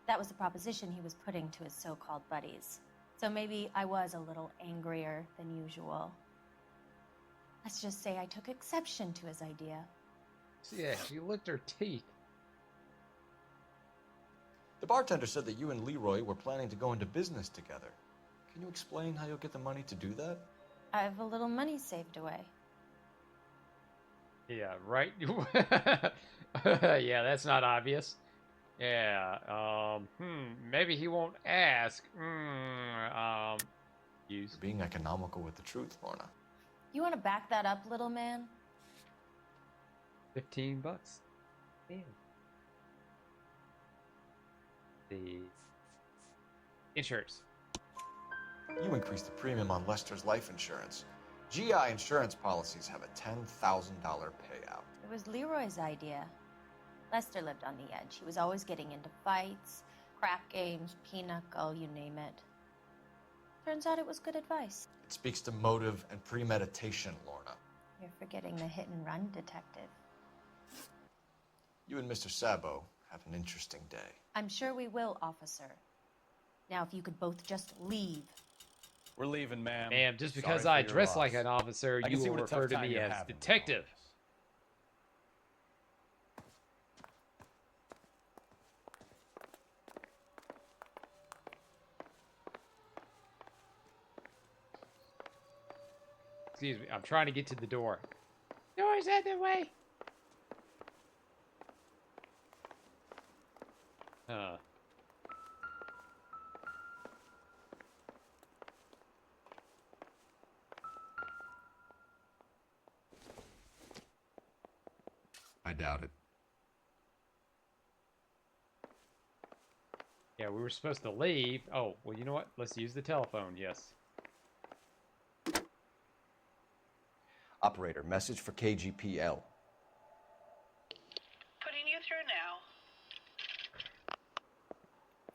Speaker 6: That was the proposition he was putting to his so-called buddies. So maybe I was a little angrier than usual. Let's just say I took exception to his idea.
Speaker 1: Yeah, she licked her teeth.
Speaker 7: The bartender said that you and Leroy were planning to go into business together. Can you explain how you'll get the money to do that?
Speaker 6: I have a little money saved away.
Speaker 1: Yeah, right? Yeah, that's not obvious. Yeah, maybe he won't ask. Use.
Speaker 7: You're being economical with the truth, Lorna.
Speaker 6: You want to back that up, little man?
Speaker 1: $15. Man. The insurance.
Speaker 7: You increased the premium on Lester's life insurance. GI insurance policies have a $10,000 payout.
Speaker 6: It was Leroy's idea. Lester lived on the edge. He was always getting into fights, crap games, pinochle, you name it. Turns out it was good advice.
Speaker 7: It speaks to motive and premeditation, Lorna.
Speaker 6: You're forgetting the hit-and-run detective.
Speaker 7: You and Mr. Sabo have an interesting day.
Speaker 6: I'm sure we will, officer. Now, if you could both just leave.
Speaker 7: We're leaving, ma'am.
Speaker 1: Ma'am, just because I dress like an officer, you will refer to me as detective. Excuse me, I'm trying to get to the door. Door's out the way.
Speaker 7: I doubt it.
Speaker 1: Yeah, we were supposed to leave. Oh, well, you know what? Let's use the telephone, yes.
Speaker 4: Operator, message for KGPL.
Speaker 9: Putting you through now.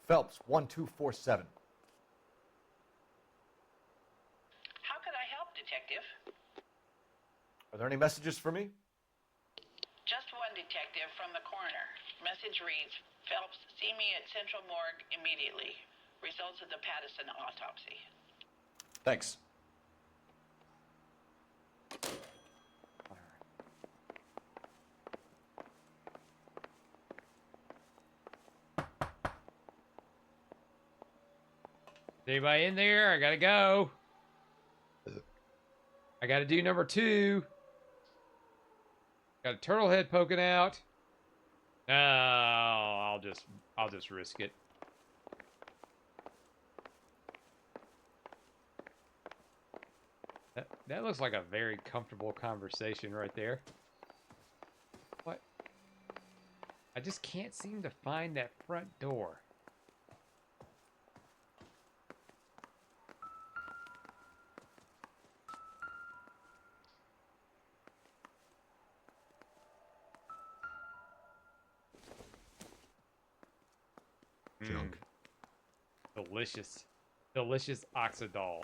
Speaker 4: Phelps, 1247.
Speaker 9: How could I help, Detective?
Speaker 4: Are there any messages for me?
Speaker 9: Just one detective from the coroner. Message reads, Phelps, see me at Central Morgue immediately. Results of the Pattison autopsy.
Speaker 4: Thanks.
Speaker 1: Anybody in there? I gotta go. I gotta do number 2. Got a turtle head poking out. Oh, I'll just risk it. That looks like a very comfortable conversation right there. What? I just can't seem to find that front door.
Speaker 7: Junk.
Speaker 1: Delicious. Delicious Oxidol.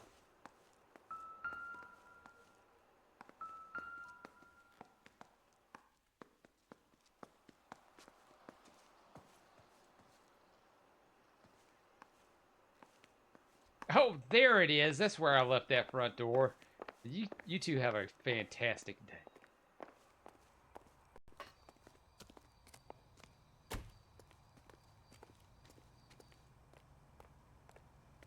Speaker 1: Oh, there it is. That's where I left that front door. You two have a fantastic day.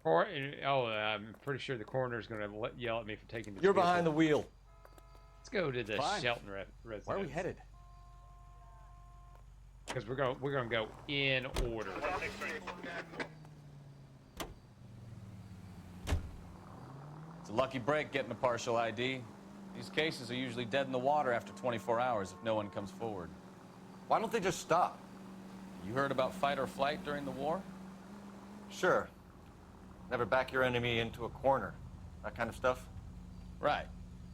Speaker 1: Oh, I'm pretty sure the coroner's going to yell at me for taking the.
Speaker 4: You're behind the wheel.
Speaker 1: Let's go to the
Speaker 4: Fine.
Speaker 1: Shelton residence.
Speaker 4: Where are we headed?
Speaker 1: Because we're going to go in order.
Speaker 4: It's a lucky break getting a partial ID. These cases are usually dead in the water after 24 hours if no one comes forward. Why don't they just stop? You heard about fight or flight during the war? Sure. Never back your enemy into a corner. That kind of stuff? Right.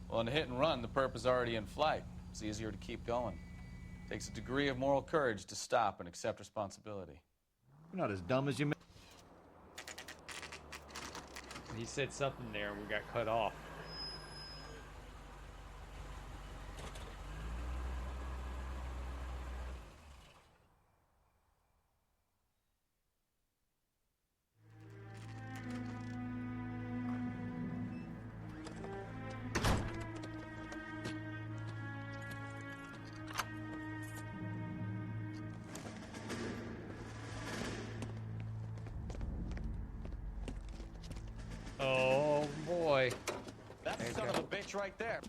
Speaker 4: Well, in a hit and run, the perp is already in flight. It's easier to keep going. Takes a degree of moral courage to stop and accept responsibility.
Speaker 10: You're not as dumb as you make.
Speaker 1: He said something there and we got cut off. Oh boy.
Speaker 4: That's the son of a bitch right there.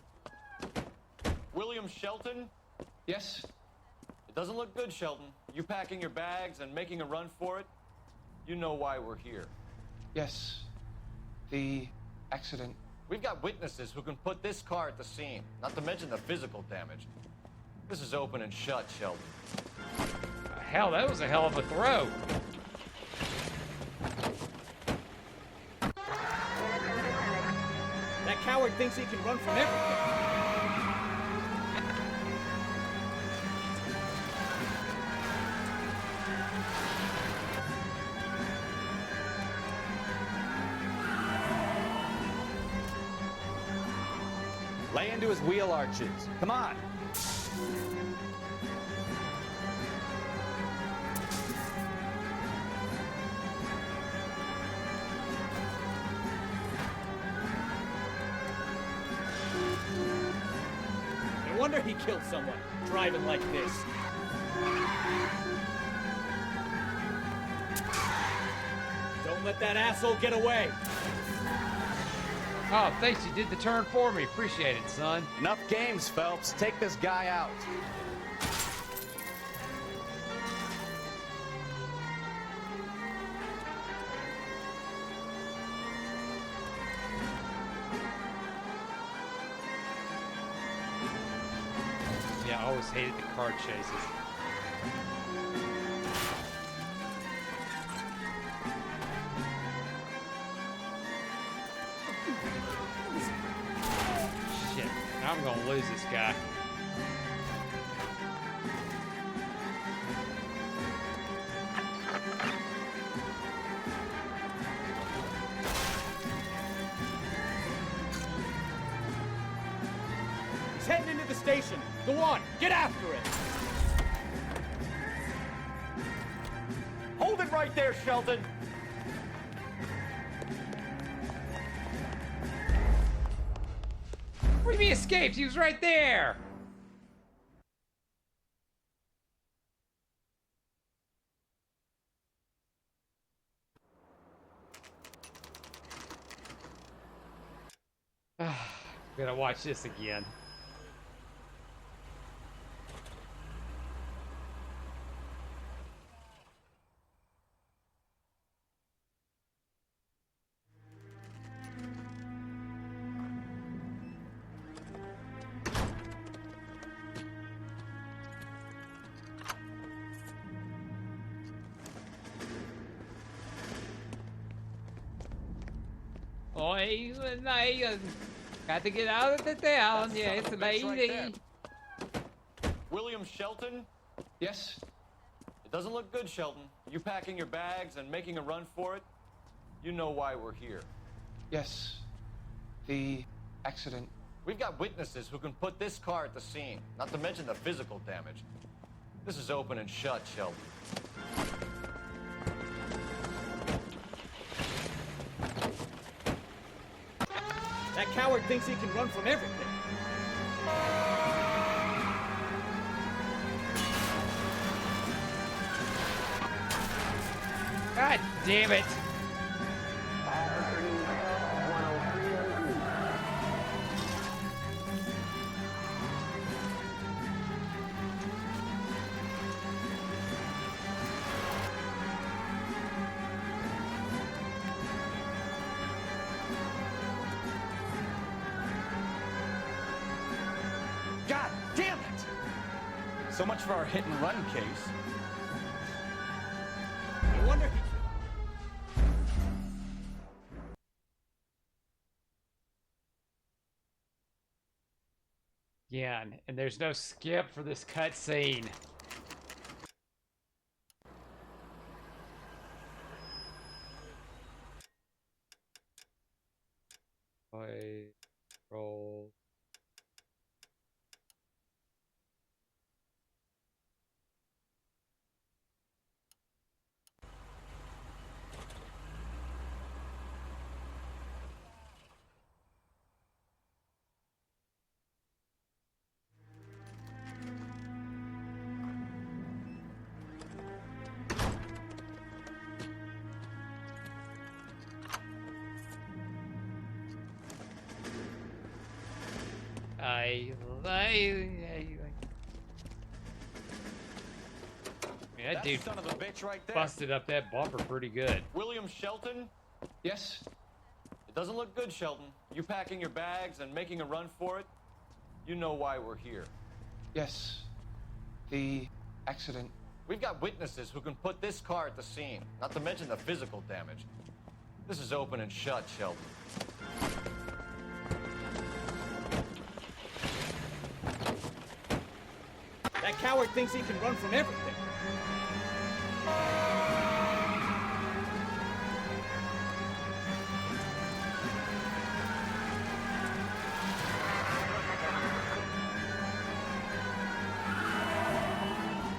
Speaker 4: William Shelton?
Speaker 10: Yes?
Speaker 4: It doesn't look good, Shelton. You packing your bags and making a run for it? You know why we're here.
Speaker 10: Yes. The accident.
Speaker 4: We've got witnesses who can put this car at the scene, not to mention the physical damage. This is open and shut, Shelton.
Speaker 1: Hell, that was a hell of a throw.
Speaker 21: That coward thinks he can run from everything.
Speaker 36: Lay into his wheel arches. Come on.
Speaker 21: No wonder he killed someone, driving like this. Don't let that asshole get away.
Speaker 1: Oh, thanks. You did the turn for me. Appreciate it, son.
Speaker 36: Enough games, Phelps. Take this guy out.
Speaker 1: Yeah, I always hated the car chases. Shit, I'm gonna lose this guy.
Speaker 21: He's heading into the station. Go on, get after it.
Speaker 4: Hold it right there, Shelton.
Speaker 1: What do you mean escaped? He was right there. Gonna watch this again. Oh, got to get out of the town.
Speaker 4: That's
Speaker 1: Yeah, it's a
Speaker 4: right
Speaker 1: lady.
Speaker 4: there. William Shelton?
Speaker 10: Yes?
Speaker 4: It doesn't look good, Shelton. You packing your bags and making a run for it? You know why we're here.
Speaker 10: Yes. The accident.
Speaker 4: We've got witnesses who can put this car at the scene, not to mention the physical damage. This is open and shut, Shelton.
Speaker 21: That coward thinks he can run from everything.
Speaker 1: God damn it.
Speaker 4: So much for our hit and run case.
Speaker 21: I wonder he...
Speaker 1: Yeah, and there's no skip for this cutscene. Play, roll. Yeah, that dude
Speaker 4: son of a bitch right there.
Speaker 1: busted up that bumper pretty good.
Speaker 4: William Shelton?
Speaker 10: Yes?
Speaker 4: It doesn't look good, Shelton. You packing your bags and making a run for it? You know why we're here.
Speaker 10: Yes. The accident.
Speaker 4: We've got witnesses who can put this car at the scene, not to mention the physical damage. This is open and shut, Shelton.
Speaker 21: That coward thinks he can run from everything.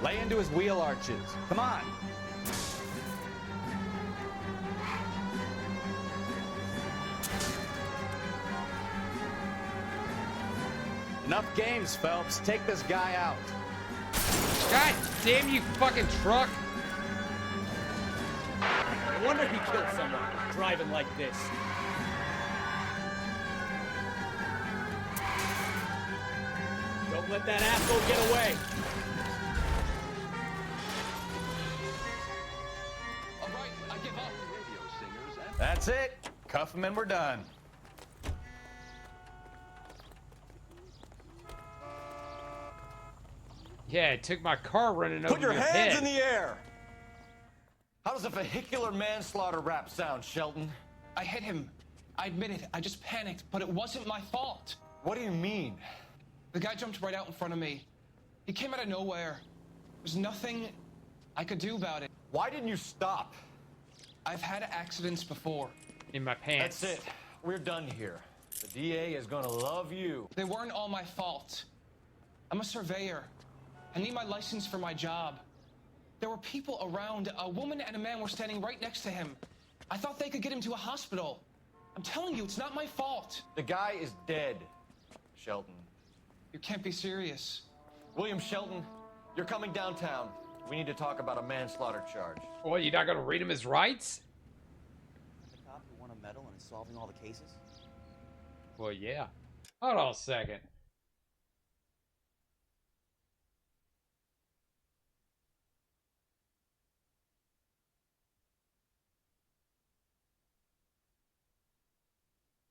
Speaker 21: Lay into his wheel arches. Come on. Enough games, Phelps. Take this guy out.
Speaker 1: God damn you fucking truck!
Speaker 21: No wonder he killed someone driving like this. Don't let that asshole get away.
Speaker 10: All right, I give up.
Speaker 4: That's it. Cuff him and we're done.
Speaker 1: Yeah, it took my car running over
Speaker 4: Put your
Speaker 1: your
Speaker 4: hands
Speaker 1: head.
Speaker 4: in the air! How does a vehicular manslaughter rap sound, Shelton?
Speaker 10: I hit him. I admit it. I just panicked, but it wasn't my fault.
Speaker 4: What do you mean?
Speaker 10: The guy jumped right out in front of me. He came out of nowhere. There's nothing I could do about it.
Speaker 4: Why didn't you stop?
Speaker 10: I've had accidents before.
Speaker 1: In my pants.
Speaker 4: That's it. We're done here. The DA is gonna love you.
Speaker 10: They weren't all my fault. I'm a surveyor. I need my license for my job. There were people around. A woman and a man were standing right next to him. I thought they could get him to a hospital. I'm telling you, it's not my fault.
Speaker 4: The guy is dead, Shelton.
Speaker 10: You can't be serious.
Speaker 4: William Shelton, you're coming downtown. We need to talk about a manslaughter charge.
Speaker 1: Well, you're not gonna read him his rights?
Speaker 12: The cop who won a medal and is solving all the cases?
Speaker 1: Well, yeah. Hold on a second.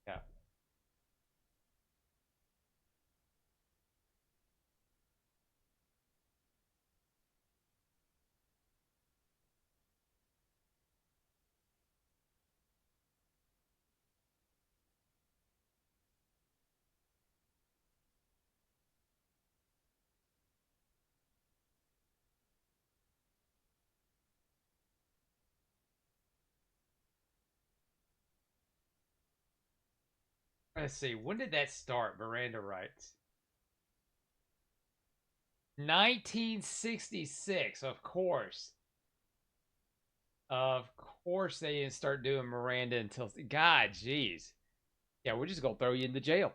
Speaker 1: Yeah. Let's see. When did that start? Miranda rights. 1966, of course. Of course they didn't start doing Miranda until... God, jeez. Yeah, we're just gonna throw you into jail.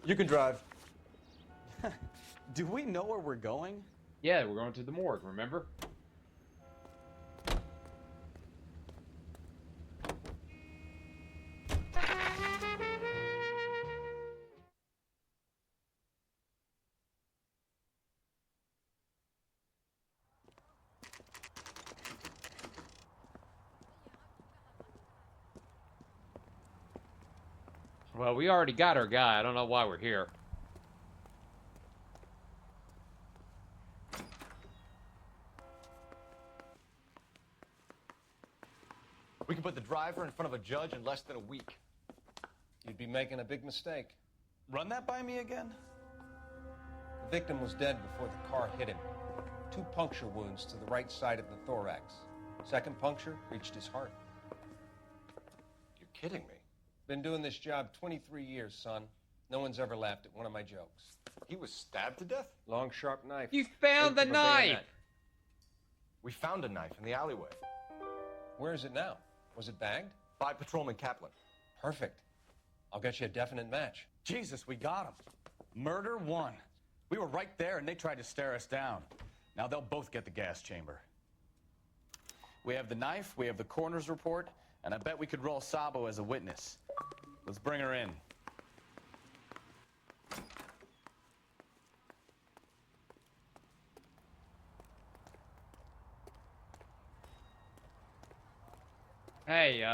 Speaker 4: You can drive.
Speaker 21: Do we know where we're going?
Speaker 1: Yeah, we're going to the morgue, remember? Well, we already got our guy. I don't know why we're here.
Speaker 7: We can put the driver in front of a judge in less than a week.
Speaker 4: You'd be making a big mistake.
Speaker 12: Run that by me again?
Speaker 4: The victim was dead before the car hit him. 2 puncture wounds to the right side of the thorax. Second puncture reached his heart.
Speaker 7: You're kidding me.
Speaker 4: Been doing this job 23 years, son. No one's ever laughed at one of my jokes.
Speaker 7: He was stabbed to death?
Speaker 4: Long, sharp knife.
Speaker 1: You found the
Speaker 4: Eighth of a
Speaker 1: knife!
Speaker 4: bayonet.
Speaker 7: We found a knife in the alleyway.
Speaker 4: Where is it now? Was it bagged?
Speaker 7: By Patrolman Kaplan.
Speaker 4: Perfect. I'll get you a definite match.
Speaker 12: Jesus, we got him. Murder 1. We were right there and they tried to stare us down. Now they'll both get the gas chamber. We have the knife, we have the coroner's report, and I bet we could roll Sabo as a witness. Let's bring her in.
Speaker 1: Hey,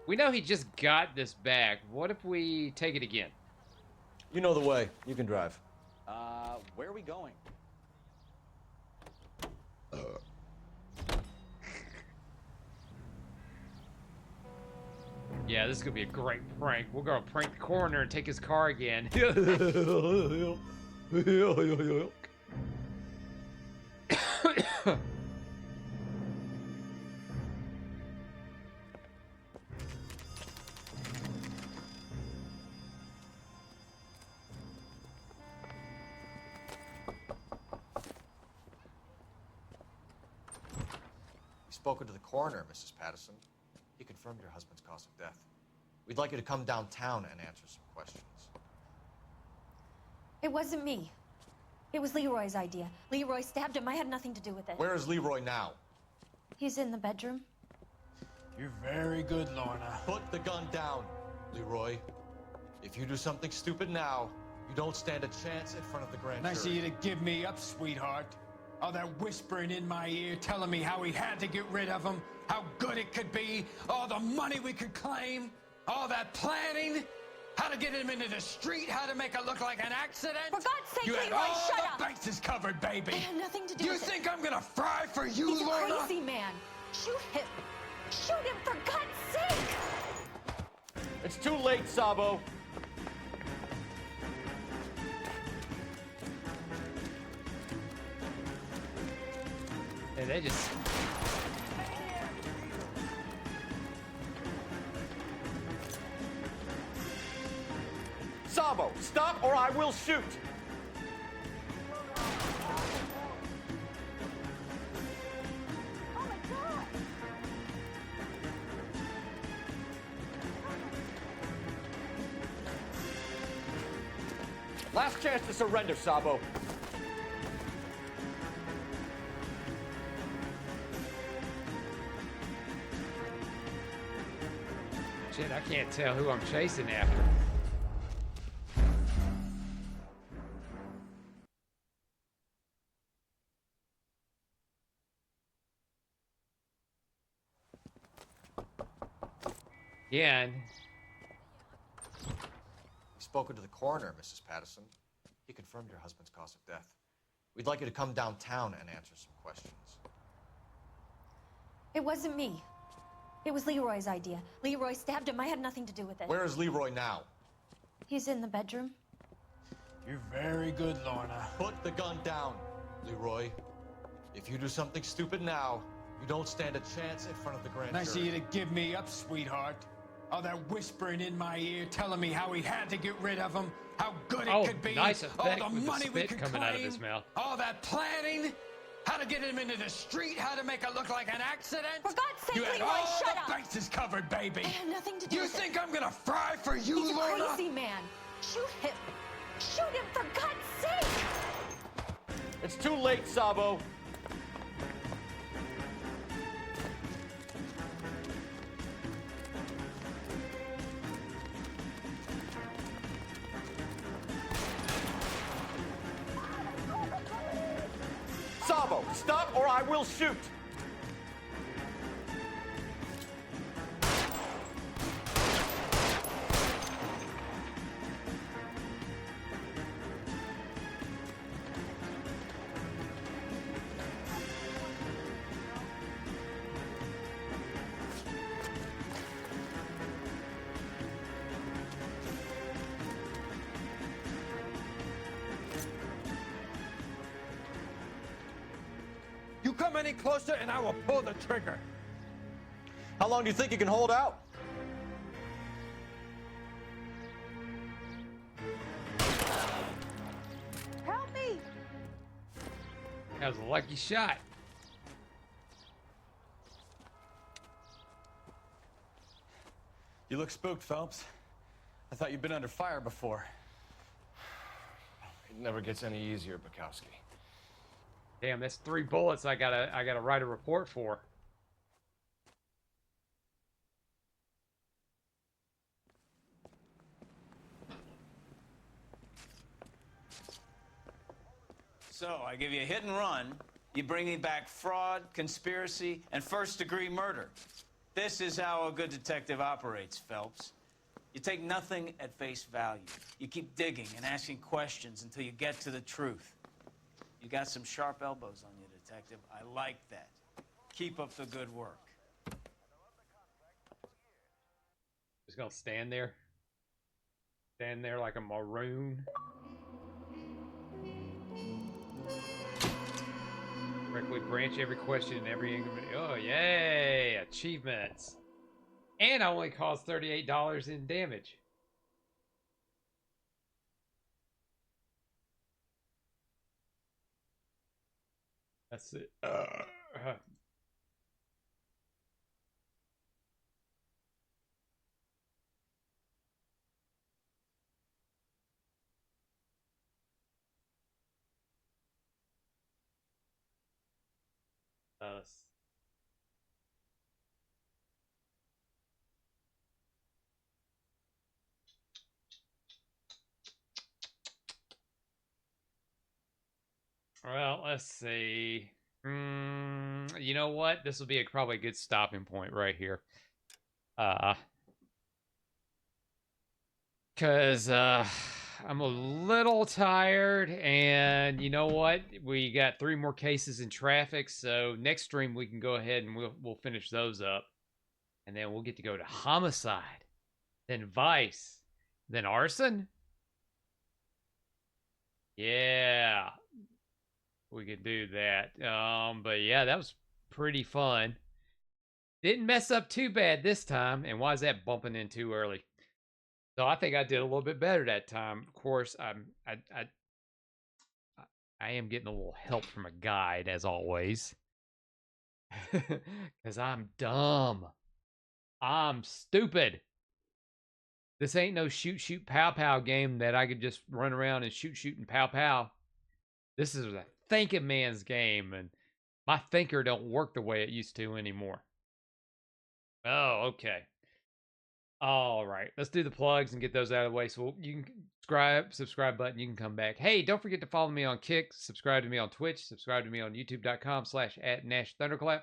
Speaker 1: we know he just got this back. What if we take it again?
Speaker 7: You know the way. You can drive.
Speaker 12: Where are we going?
Speaker 1: Yeah, this is gonna be a great prank. We're gonna prank the coroner and take his car again.
Speaker 7: We've spoken to the coroner, Mrs. Patterson. He confirmed your husband's cause of death. We'd like you to come downtown and answer some questions.
Speaker 6: It wasn't me. It was Leroy's idea. Leroy stabbed him. I had nothing to do with it.
Speaker 7: Where is Leroy now?
Speaker 6: He's in the bedroom.
Speaker 8: You're very good, Lorna.
Speaker 7: Put the gun down, Leroy. If you do something stupid now, you don't stand a chance in front of the grand jury.
Speaker 8: Nice of you to give me up, sweetheart. All that whispering in my ear, telling me how we had to get rid of him, how good it could be, all the money we could claim, all that planning, how to get him into the street, how to make it look like an accident.
Speaker 6: For God's sake,
Speaker 8: you had
Speaker 6: Leroy,
Speaker 8: all
Speaker 6: shut
Speaker 8: the
Speaker 6: up!
Speaker 8: bases covered, baby.
Speaker 6: I had nothing to do
Speaker 8: You
Speaker 6: with it.
Speaker 8: think I'm gonna fry for you,
Speaker 6: He's
Speaker 8: Lorna?
Speaker 6: a crazy man. Shoot him. Shoot him, for God's sake!
Speaker 7: It's too late, Sabo.
Speaker 1: And they just...
Speaker 7: Sabo, stop or I will shoot. Last chance to surrender, Sabo.
Speaker 1: Shit, I can't tell who I'm chasing after. Again.
Speaker 7: We've spoken to the coroner, Mrs. Patterson. He confirmed your husband's cause of death. We'd like you to come downtown and answer some questions.
Speaker 6: It wasn't me. It was Leroy's idea. Leroy stabbed him. I had nothing to do with it.
Speaker 7: Where is Leroy now?
Speaker 6: He's in the bedroom.
Speaker 8: You're very good, Lorna.
Speaker 7: Put the gun down, Leroy. If you do something stupid now, you don't stand a chance in front of the grand
Speaker 8: Nice of
Speaker 7: jury.
Speaker 8: you to give me up, sweetheart. All that whispering in my ear, telling me how we had to get rid of him, how good it could be,
Speaker 1: nice effect
Speaker 8: all the
Speaker 1: with the
Speaker 8: money we
Speaker 1: spit
Speaker 8: could
Speaker 1: coming
Speaker 8: claim,
Speaker 1: out of his mouth.
Speaker 8: all that planning, how to get him into the street, how to make it look like an accident.
Speaker 6: For God's sake,
Speaker 8: you had
Speaker 6: Leroy,
Speaker 8: all
Speaker 6: shut
Speaker 8: the
Speaker 6: up!
Speaker 8: bases covered, baby.
Speaker 6: I had nothing to do
Speaker 8: You
Speaker 6: with
Speaker 8: think
Speaker 6: it.
Speaker 8: I'm gonna fry for you,
Speaker 6: He's a
Speaker 8: Lorna?
Speaker 6: crazy man. Shoot him. Shoot him, for God's sake!
Speaker 7: It's too late, Sabo. Sabo, stop or I will shoot.
Speaker 21: come any closer and I will pull the trigger.
Speaker 7: How long do you think you can hold out?
Speaker 35: Help me!
Speaker 1: That was a lucky shot.
Speaker 12: You look spooked, Phelps. I thought you'd been under fire before.
Speaker 7: It never gets any easier, Bukowski.
Speaker 1: Damn, that's 3 bullets I gotta write a report for.
Speaker 21: So, I give you a hit and run. You bring me back fraud, conspiracy, and first-degree murder. This is how a good detective operates, Phelps. You take nothing at face value. You keep digging and asking questions until you get to the truth. You got some sharp elbows on you, detective. I like that. Keep up the good work.
Speaker 1: Just gonna stand there. Stand there like a maroon. Correctly branch every question in every increment. Oh, yay! Achievements. And I only caused $38 in damage. That's it. Well, let's see. You know what? This will be probably a good stopping point right here. Because I'm a little tired, and you know what? We got 3 more cases in traffic, so next stream we can go ahead and we'll finish those up, and then we'll get to go to homicide, then vice, then arson. Yeah, we could do that. But yeah, that was pretty fun. Didn't mess up too bad this time, and why is that bumping in too early? So I think I did a little bit better that time. Of course, I am getting a little help from a guide as always, because I'm dumb. I'm stupid. This ain't no shoot, pow, pow game that I could just run around and shoot, and pow, pow. This is a thinking man's game, and my thinker don't work the way it used to anymore. Oh, okay. All right, let's do the plugs and get those out of the way. So you can subscribe button. You can come back. Hey, don't forget to follow me on Kick. Subscribe to me on Twitch. Subscribe to me on YouTube.com/@NashThunderclap.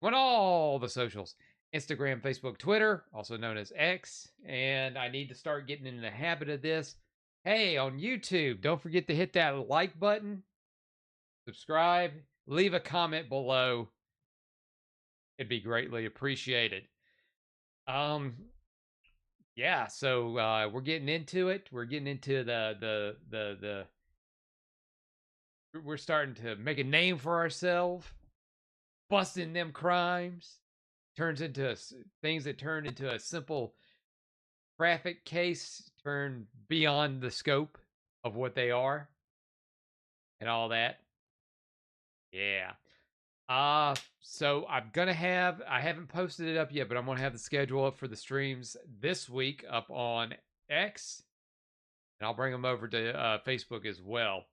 Speaker 1: On all the socials, Instagram, Facebook, Twitter, also known as X. And I need to start getting in the habit of this. Hey, on YouTube, don't forget to hit that like button. Subscribe. Leave a comment below. It'd be greatly appreciated. Yeah, so we're getting into it. We're getting into we're starting to make a name for ourselves, busting them crimes. Turns into things that turn into a simple traffic case, turn beyond the scope of what they are, and all that. Yeah. So I haven't posted it up yet, but I'm gonna have the schedule up for the streams this week up on X, and I'll bring them over to Facebook as well,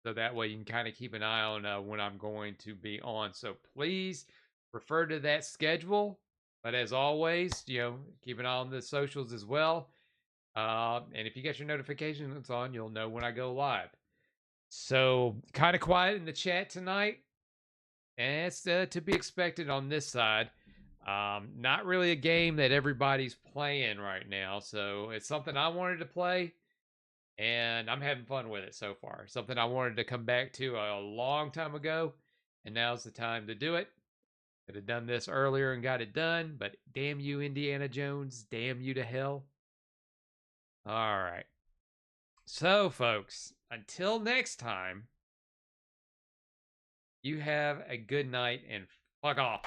Speaker 1: so that way you can kind of keep an eye on when I'm going to be on. So please refer to that schedule. But as always, keep an eye on the socials as well. And if you get your notifications on, you'll know when I go live. So kind of quiet in the chat tonight. And it's to be expected on this side. Not really a game that everybody's playing right now. So it's something I wanted to play. And I'm having fun with it so far. Something I wanted to come back to a long time ago. And now's the time to do it. Could have done this earlier and got it done. But damn you, Indiana Jones. Damn you to hell. All right. So, folks, until next time. You have a good night and fuck off.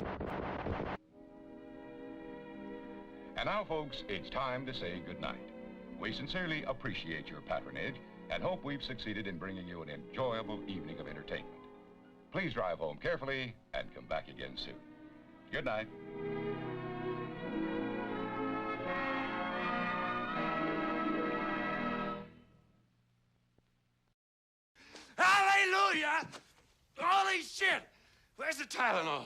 Speaker 13: And now, folks, it's time to say goodnight. We sincerely appreciate your patronage and hope we've succeeded in bringing you an enjoyable evening of entertainment. Please drive home carefully and come back again soon. Good night.
Speaker 14: Hallelujah! Holy shit! Where's the Tylenol?